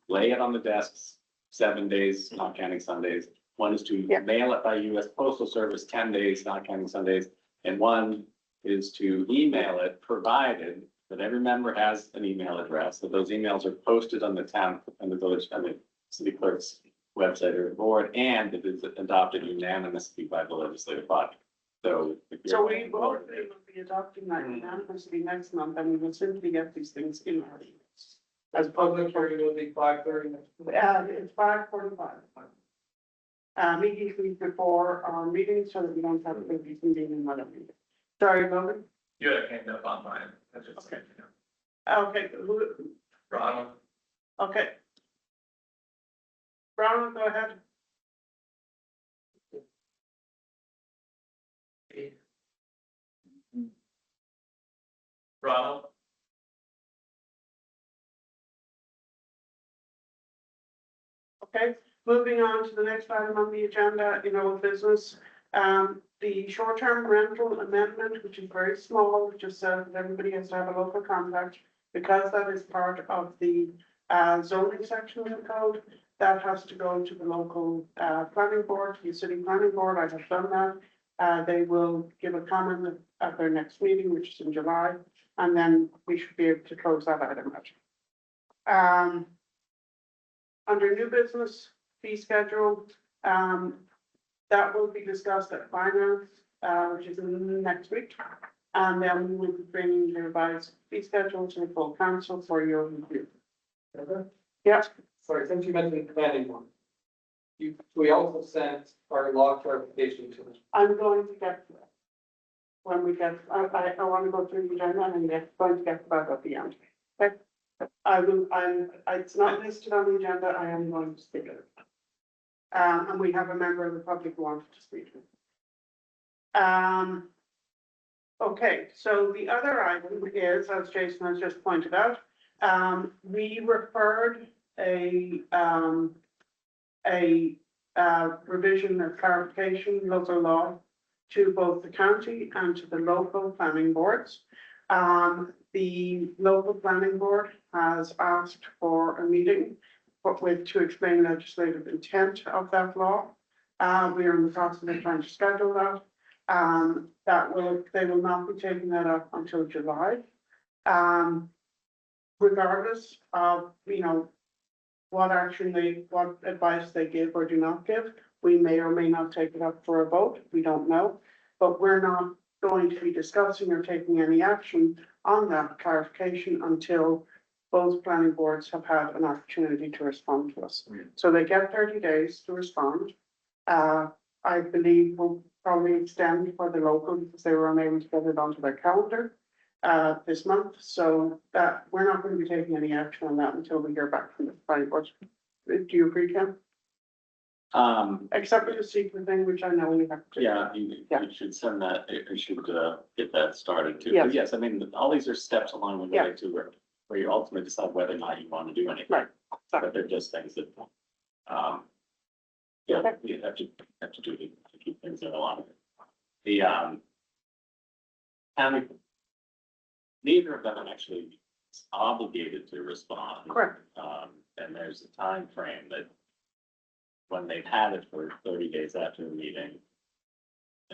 lay it on the desks 7 days, not counting Sundays. One is to Yeah. mail it by US Postal Service 10 days, not counting Sundays. And one is to email it, provided that every member has an email address, that those emails are posted on the town, on the village, on the city clerk's website or board, and it is adopted unanimously by the legislative body. So. if you're So on we board, hopefully will be adopting that unanimously next month, and we will simply get these things in our emails. As public hearing will be 5:30. It's 5:45. Immediately before our meeting, so that we don't have to be convening another meeting. Sorry, Logan? You had a hand up on mine. I just, Okay. Okay, Ronald, okay. Brown, go ahead. Ronald, Okay, moving on to the next item on the agenda, in old business. The short-term rental amendment, which is very small, just says that everybody has to have a local contact. Because that is part of the zoning section of the code, that has to go to the local planning board, the city planning board. I have done that. They will give a comment at their next meeting, which is in July, and then we should be able to close that item out. Under new business fee schedule, that will be discussed at finance, which is in next week. And then we will be bringing the revised fee schedule to the full council for your review. Yeah, Sorry, since you mentioned the planning one. We also sent our law clarification to them. I'm going to get to that. When we get, I want to go through the agenda and I'm going to get to that at the end. Okay? It's not listed on the agenda, I am going to speak it. And we have a member of the public who wanted to speak. Okay, so the other item is, as Jason has just pointed out, we referred a revision of clarification, local law, to both the county and to the local planning boards. The local planning board has asked for a meeting to explain legislative intent of that law. We are in the process of trying to schedule that. They will not be taking that up until July. Regardless of, what advice they give or do not give, we may or may not take it up for a vote. We don't know, but we're not going to be discussing or taking any action on that clarification until both planning boards have had an opportunity to respond to us. So they get 30 days to respond. I believe will probably extend for the local because they were unable to get it onto their calendar this month. So that we're not going to be taking any action on that until we hear back from the planning board. Do you agree, Ken? Except for the secret thing, which I know we have to. Yeah, you should send that, you should, get that started too. Yes. But yes, I mean, all these are steps along the way Yeah. to where you ultimately decide whether or not you want to do anything. Right. But they're just things that, yeah, you have to do to keep things along. The, and neither of them are actually obligated to respond. Correct. And there's a time frame that when they've had it for 30 days after the meeting.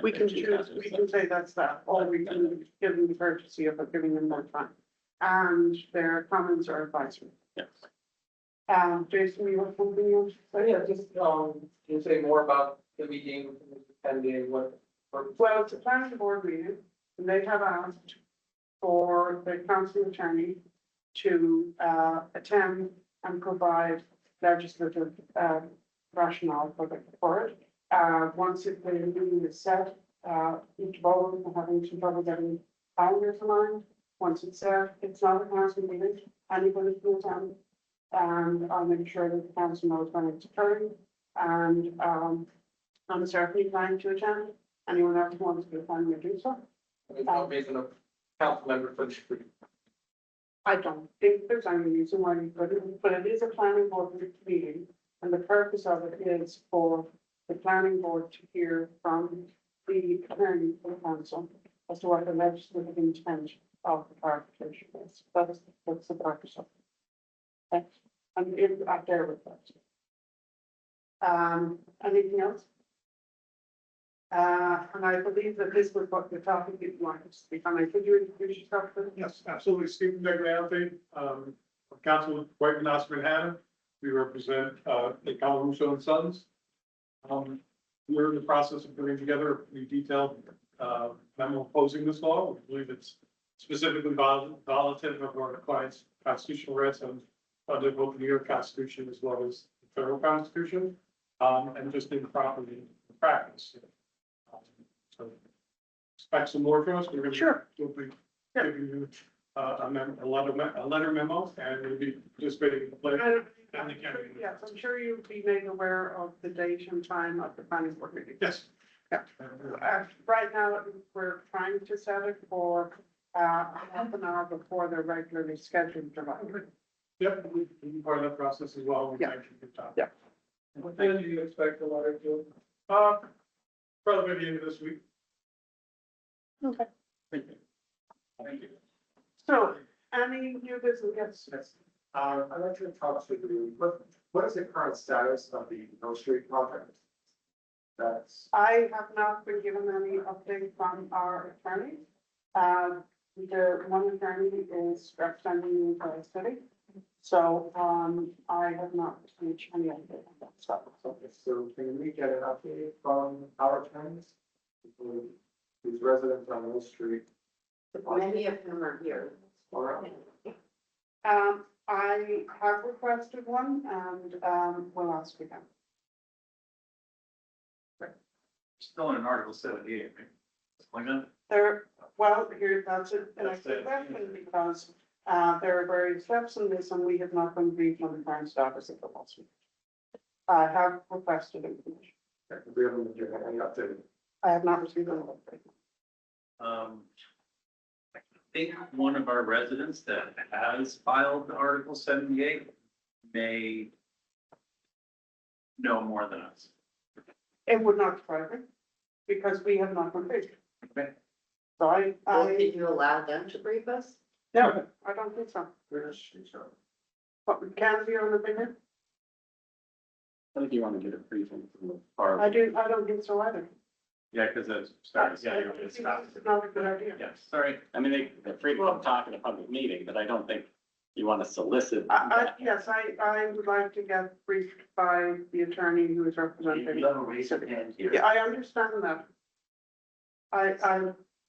We can choose, we can say that's that, or we can give them the courtesy of giving them more time. And their comments are advisory. Yes. Jason, you have something else? So yeah, just, can you say more about the meeting pending what? Well, it's a planning board meeting, and they have asked for the council attorney to attend and provide legislative rationale for it. Once the meeting is set, each vote will having some trouble getting calendars aligned. Once it's set, it's not a council meeting, anybody can attend. And I'll make sure that the council knows when it's occurring. And I'm certainly planning to attend. Anyone else who wants to attend will do so. There's no reason a council member for the street. I don't think there's any reason why you couldn't, but it is a planning board meeting. And the purpose of it is for the planning board to hear from the attorney for the council as to what the legislative intent of the clarification is. That's the purpose of it. Okay. And it's out there with that. Anything else? And I believe that this was what the topic you wanted to speak on. Could you introduce yourself? Please? Yes, absolutely. Stephen Degrante, Council with White and Oscar Manhattan. We represent, the Calamuso and Sons. We're in the process of putting together a pretty detailed, memo opposing this law. We believe it's specifically violative of our clients' constitutional rights and under both the New York Constitution as well as the federal Constitution, and just improper in practice. So expect some more from us. We're gonna. Sure. We'll be giving you a letter memo, and we'll be participating in the play. Yes, I'm sure you'll be made aware of the date and time of the planning board meeting. Yes. Yeah. Right now, we're trying to set it for half an hour before the regularly scheduled July. Yep, we'll be part of that process as well. We Yeah. thank you for your time. Yeah. When do you expect the letter to? Probably by the end of this week. Okay. Thank you. Thank you. So, any new business? Yes. Yes. I'd like to talk to you, what is the current status of the Mill Street project? That's, I have not been given any update from our attorney. The one attorney is representing the city. So, I have not received any update on that stuff. so can we get an update from our attorneys? These residents on Mill Street. Many of them are here. Or, I have requested one and, we'll ask again. Still in an Article 78, right? Like that? There, well, here, that's an That's excellent it. question because, there are various steps in this and we have not been briefed on the current status of the lawsuit. I have requested information. we haven't been given any update. I have not received an update. I think one of our residents that has filed Article 78 may know more than us. It would not surprise me because we have not been briefed. Okay. So Well, did you allow them to brief us? no, I don't think so. Where's she, so? But we can be on the opinion. I think you want to get a briefing from the I don't think so either. Yeah, because that's, sorry, yeah, you're It's right. not a good idea. Yeah, sorry. I mean, they're free to come talk in a public meeting, but I don't think you want to solicit. Yes, I would like to get briefed by the attorney who is representing. You have a raise of hand here. Yeah, I understand that.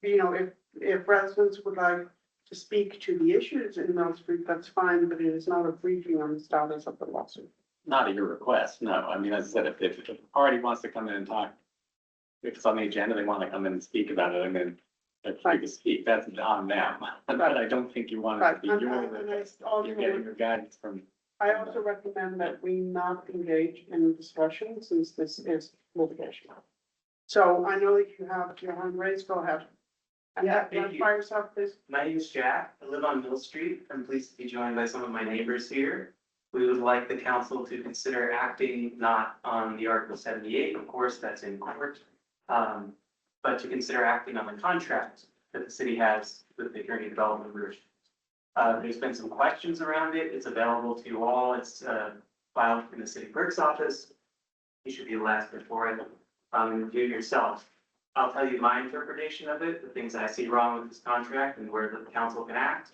You know, if residents would like to speak to the issues in Mill Street, that's fine, but it is not a briefing on the status of the lawsuit. Not at your request, no. I mean, as I said, if the party wants to come in and talk if it's on the agenda, they want to come in and speak about it, I mean, if you can speak, that's on them. But I don't think you want it to Right, be and doing I it. also, You're getting your guidance from. I also recommend that we not engage in discussion since this is litigation. So I know that you have your hand raised, go ahead. And Yeah, thank you. identify yourself, please. My name is Jack. I live on Mill Street. I'm pleased to be joined by some of my neighbors here. We would like the council to consider acting not on the Article 78, of course, that's in court, but to consider acting on the contract that the city has with the Kearney Development Group. There's been some questions around it. It's available to you all. It's filed in the city clerk's office. You should be the last before it. Review yourself. I'll tell you my interpretation of it, the things I see wrong with this contract and where the council can act.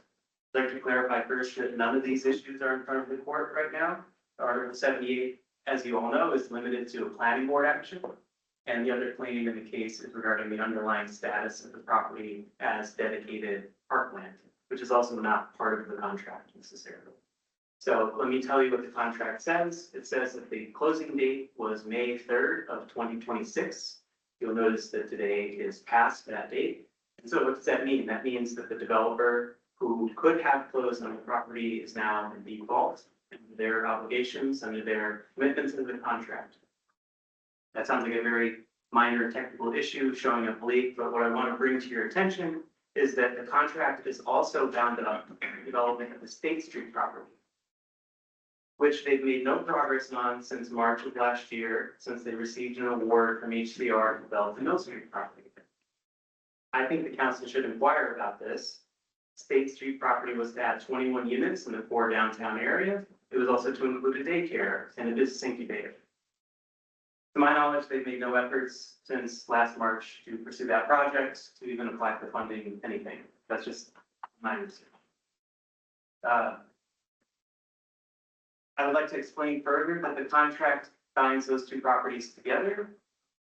I'd like to clarify first that none of these issues are in front of the court right now. Article 78, as you all know, is limited to a planning board action. And the other claim in the case is regarding the underlying status of the property as dedicated parkland, which is also not part of the contract necessarily. So let me tell you what the contract says. It says that the closing date was May 3rd of 2026. You'll notice that today is past that date. And so what does that mean? That means that the developer who could have closed on the property is now in default under their obligations, under their commitments in the contract. That sounds like a very minor technical issue showing up late, but what I want to bring to your attention is that the contract is also bound up in the development of the State Street property, which they've made no progress on since March of last year, since they received an award from HCR to develop the Mill Street property. I think the council should inquire about this. State Street property was to add 21 units in the core downtown area. It was also to include a daycare and a business incubator. To my knowledge, they've made no efforts since last March to pursue that project, to even apply for funding, anything. That's just my understanding. I would like to explain further that the contract binds those two properties together,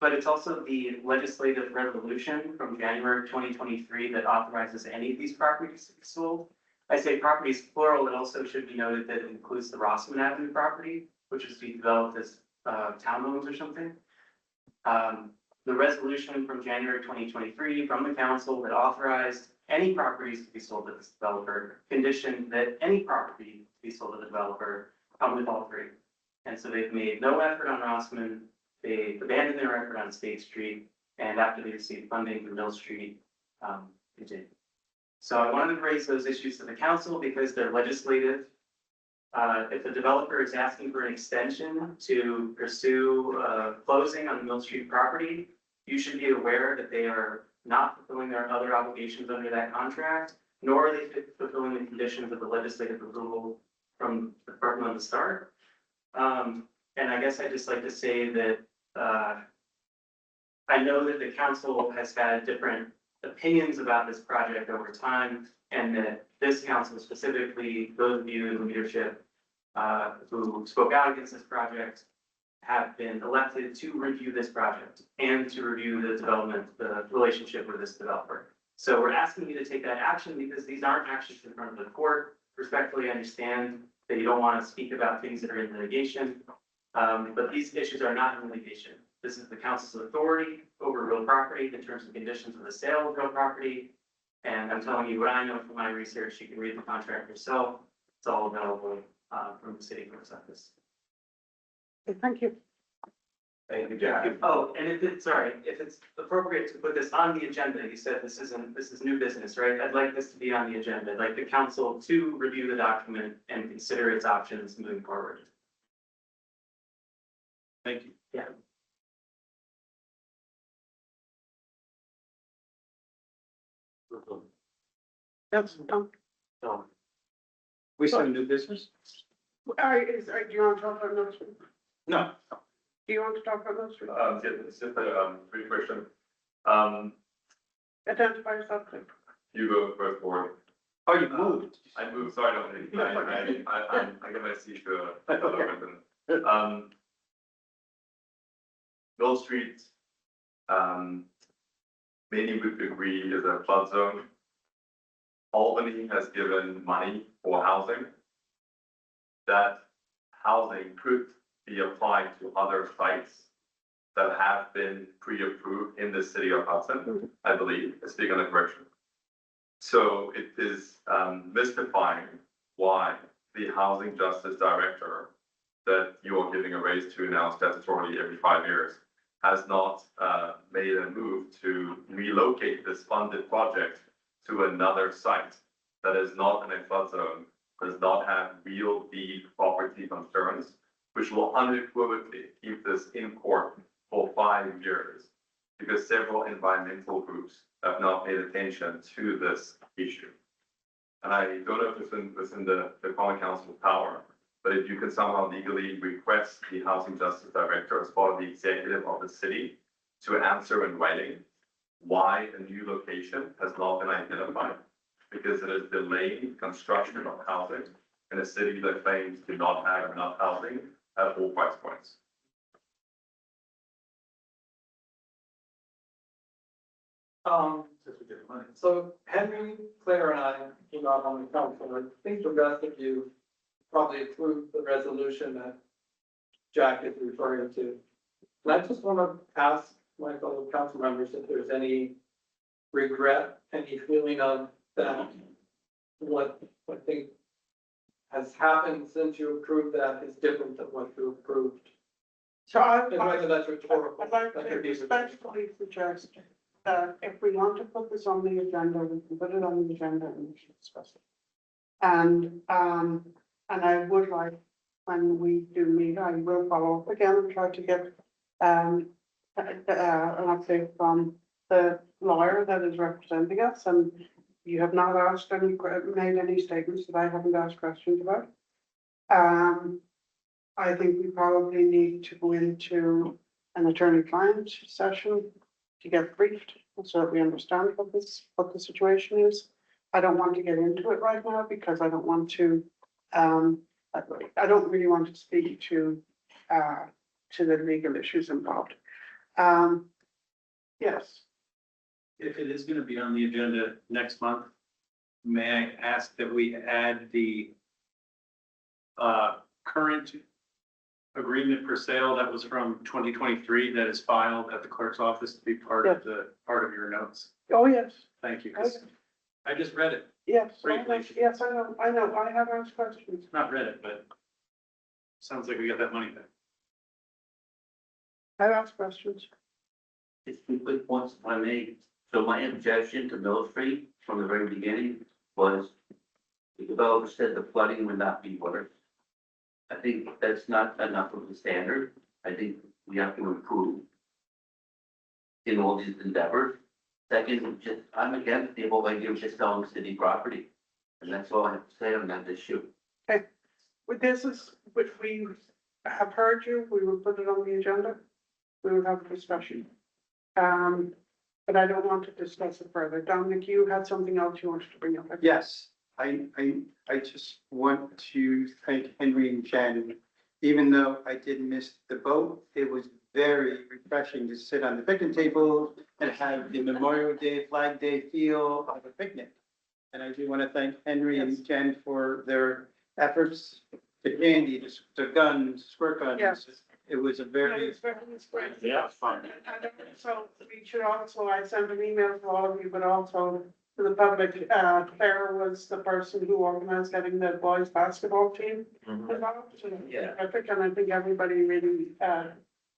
but it's also the legislative resolution from January 2023 that authorizes any of these properties to be sold. I say properties plural, it also should be noted that it includes the Rossman Avenue property, which is to be developed as townhomes or something. The resolution from January 2023 from the council that authorized any properties to be sold to this developer conditioned that any property to be sold to the developer come with all three. And so they've made no effort on Rossman, they abandoned their effort on State Street, and after they received funding from Mill Street, they did. So I wanted to raise those issues to the council because they're legislative. If the developer is asking for an extension to pursue closing on the Mill Street property, you should be aware that they are not fulfilling their other obligations under that contract, nor are they fulfilling the conditions of the legislative approval from the start. And I guess I'd just like to say that I know that the council has had different opinions about this project over time, and that this council specifically, those of you in leadership who spoke out against this project, have been elected to review this project and to review the development, the relationship with this developer. So we're asking you to take that action because these aren't actions in front of the court. Respectfully, I understand that you don't want to speak about things that are in litigation, but these issues are not in litigation. This is the council's authority over real property in terms of conditions of the sale of real property. And I'm telling you what I know from my research. You can read the contract yourself. It's all available from the city clerk's office. Thank you. Thank you, Jack. Oh, and if it's appropriate to put this on the agenda, you said this is new business, right? I'd like this to be on the agenda. I'd like the council to review the document and consider its options moving forward. Thank you. Yeah. That's, We started new business? do you want to talk about those? No. Do you want to talk about those? Yeah, it's just a brief question. Identify yourself, please. You go first board. Oh, you moved. I moved, sorry, I get my seat to, Mill Street, many would agree is a flood zone. Albany has given money for housing. That housing could be applied to other sites that have been pre-approved in the city of Hudson, I believe, speaking on the correction. So it is mystifying why the housing justice director that you are giving a raise to now statutorily every 5 years has not made a move to relocate this funded project to another site that is not in a flood zone, does not have real deed property concerns, which will unequivocally keep this in court for 5 years, because several environmental groups have not paid attention to this issue. And I don't know if it's within the common council power, but if you can somehow legally request the housing justice director as part of the executive of the city to answer in writing why a new location has not been identified, because it is delaying construction of housing in a city that claims to not have enough housing at all price points. So Henry, Claire and I came out on the council, I think the rest of you probably approved the resolution that Jack is referring to. And I just want to ask my fellow council members if there's any regret, any feeling of that, what I think has happened since you approved that is different than what you approved. So And whether that's rhetorical. I'd like that to could be respectfully suggest that if we want to put this on the agenda, we can put it on the agenda and we should discuss it. And I would like, when we do meet, I will follow up again and try to get an update from the lawyer that is representing us. And you have not asked made any statements that I haven't asked questions about. I think we probably need to go into an attorney-client session to get briefed so that we understand what the situation is. I don't want to get into it right now because I don't want to, I don't really want to speak to the legal issues involved. Yes. If it is gonna be on the agenda next month, may I ask that we add the current agreement for sale that was from 2023 that is filed at the clerk's office to be part of your notes? Oh, yes. Thank you, 'cause I just read it, Yes. Briefly. Yes, I know. I have asked questions. not read it, but sounds like we got that money back. I've asked questions. Just two quick points if I may. So my objection to Mill Street from the very beginning was the developer said the flooding would not be worse. I think that's not enough of a standard. I think we have to improve in all these endeavors. Second, I'm against the whole idea of just selling city property. And that's all I have to say on that issue. With this is, which we have heard you, we will put it on the agenda. We will have a discussion. But I don't want to discuss it further. Dominic, you had something else you wanted to bring up? Yes, I just want to thank Henry and Jen. Even though I did miss the boat, it was very refreshing to sit on the picnic table and have the Memorial Day, Flag Day feel of a picnic. And I do want to thank Henry and Jen for their efforts, the candy, the guns, squirt guns. Yes. It was a very, It's great. Yeah, fun. So we should also, I sent an email to all of you, but also to the public. Claire was the person who organized getting the boys basketball team involved. Yeah. And I think everybody really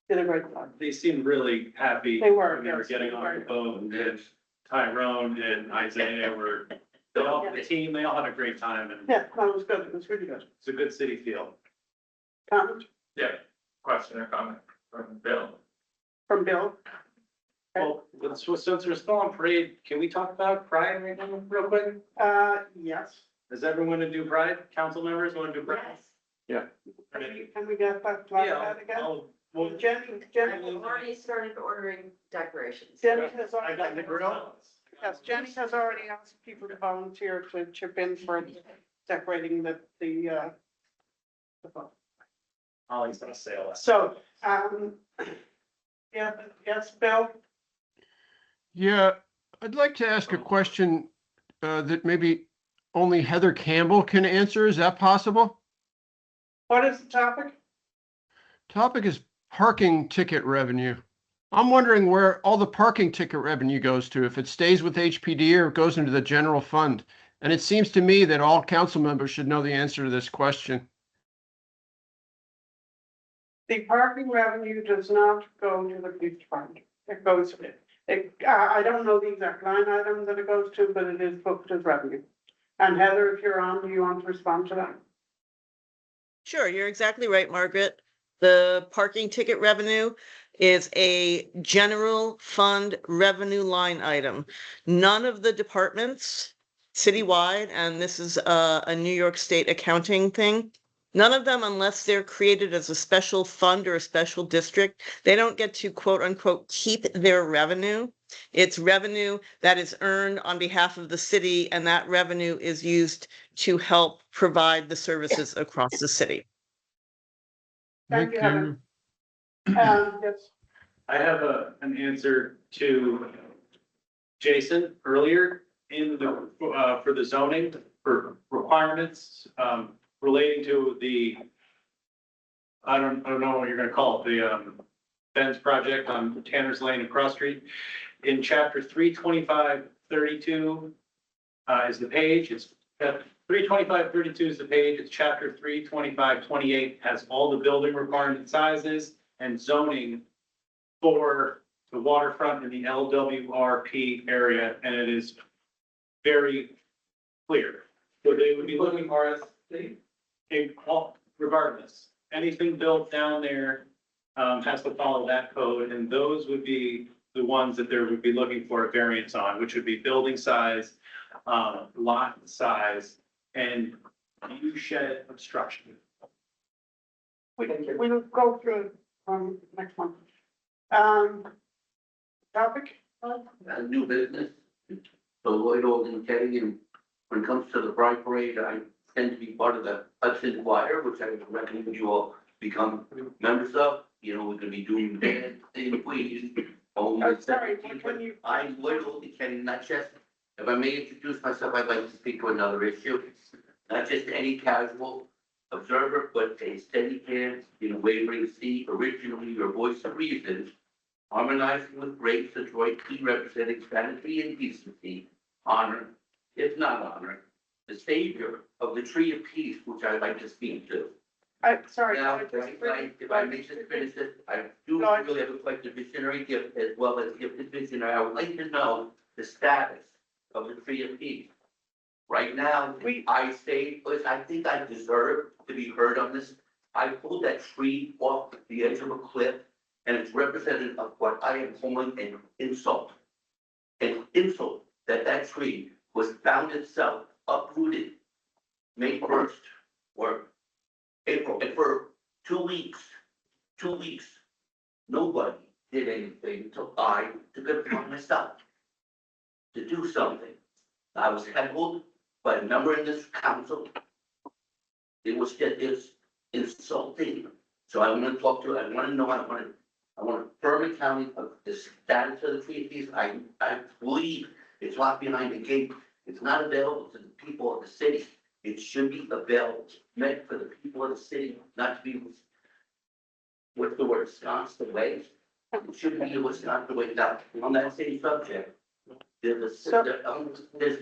did a great job. They seemed really happy. They were, when They were yes, getting they on were. the boat, and Tyrone and Isaiah were, they all, the team, they all had a great time, and Yeah, that was good. It was really good. it's a good city feel. Comment Yeah, question or comment from Bill? from Bill. Well, since we're still on parade, can we talk about Pride right now, real quick? Yes. Does everyone want to do Pride? Council members want to do Pride? Can we get that flag out again? Well, Jenny I've already started ordering decorations. Jenny has I got the already, grill. yes, Jenny has already asked people to volunteer to chip in for decorating the boat. Ollie's gonna sail us. So, yes, Bill? Yeah, I'd like to ask a question that maybe only Heather Campbell can answer. Is that possible? What is the topic? Topic is parking ticket revenue. I'm wondering where all the parking ticket revenue goes to, if it stays with HPD or it goes into the general fund. And it seems to me that all council members should know the answer to this question. The parking revenue does not go to the police department. It goes, I don't know the exact line item that it goes to, but it is booked as revenue. And Heather, if you're on, do you want to respond to that? Sure, you're exactly right, Margaret. The parking ticket revenue is a general fund revenue line item. None of the departments citywide, and this is a New York State accounting thing, none of them, unless they're created as a special fund or a special district, they don't get to quote unquote keep their revenue. It's revenue that is earned on behalf of the city, and that revenue is used to help provide the services across the city. Thank you, Heather. Yes, I have an answer to Jason earlier in the, for the zoning, for requirements, relating to the, I don't know what you're gonna call it, the, Ben's project on Tanner's Lane and Cross Street. In chapter 325.32, is the page, it's 325.32 is the page, it's chapter 325.28 has all the building requirement sizes and zoning for the waterfront in the LWRP area, and it is very clear. So they would be looking RSC? regardless, anything built down there has to follow that code, and those would be the ones that there would be looking for a variance on, which would be building size, lot size, and view shed obstruction. we'll go through, next one. Topic? New business. So Lloyd Olden Kenny, and when it comes to the Pride Parade, I tend to be part of the Hudson Choir, which I recommend you all become members of. You know, we're gonna be doing band thing, please. Sorry, can you? I'm Lloyd Olden Kenny, not just, if I may introduce myself, I'd like to speak to another issue. Not just any casual observer, but a steady hand in a wavering sea, originally your voice of reason, harmonizing with grace, adroitly representing sanity and decency, honor, if not honor, the savior of the tree of peace, which I'd like to speak to. Sorry. Now, if I may just finish this, I do really have quite the visionary gift as well as gifted visionary. I would like to know the status of the tree of peace. Right now, I say, because I think I deserve to be heard on this. I pulled that tree off the edge of a cliff, and it's representative of what I am calling an insult. An insult that that tree was found itself uprooted May 1st or April, and for 2 weeks, nobody did anything until I took it upon myself to do something. I was heckled by a member in this council. It was just insulting. So I want to talk to, I want to know, I want a firm accounting of the status of the tree of peace. I believe it's locked behind a gate. It's not available to the people of the city. It should be available, meant for the people of the city, not to be, what's the word, ensconced away. It shouldn't be ensconced away. Now, on that same subject, there's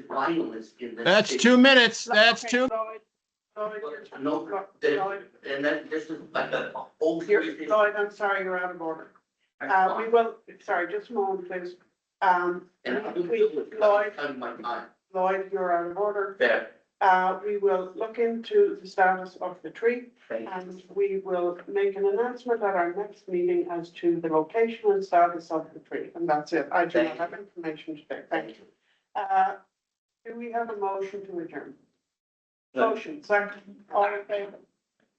violence in this. That's city. 2 minutes. That's two. No, and then this is like a whole. Lloyd, I'm sorry, you're out of order. We will, sorry, just a moment, please. And I do feel it on my mind. Lloyd, you're out of order. There. We will look into the status of the tree, Thank you. and we will make an announcement at our next meeting as to the location and status of the tree, and that's it. I do not have information today. Thank you. Do we have a motion to adjourn? Motion, second, all in favor?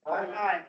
Aye.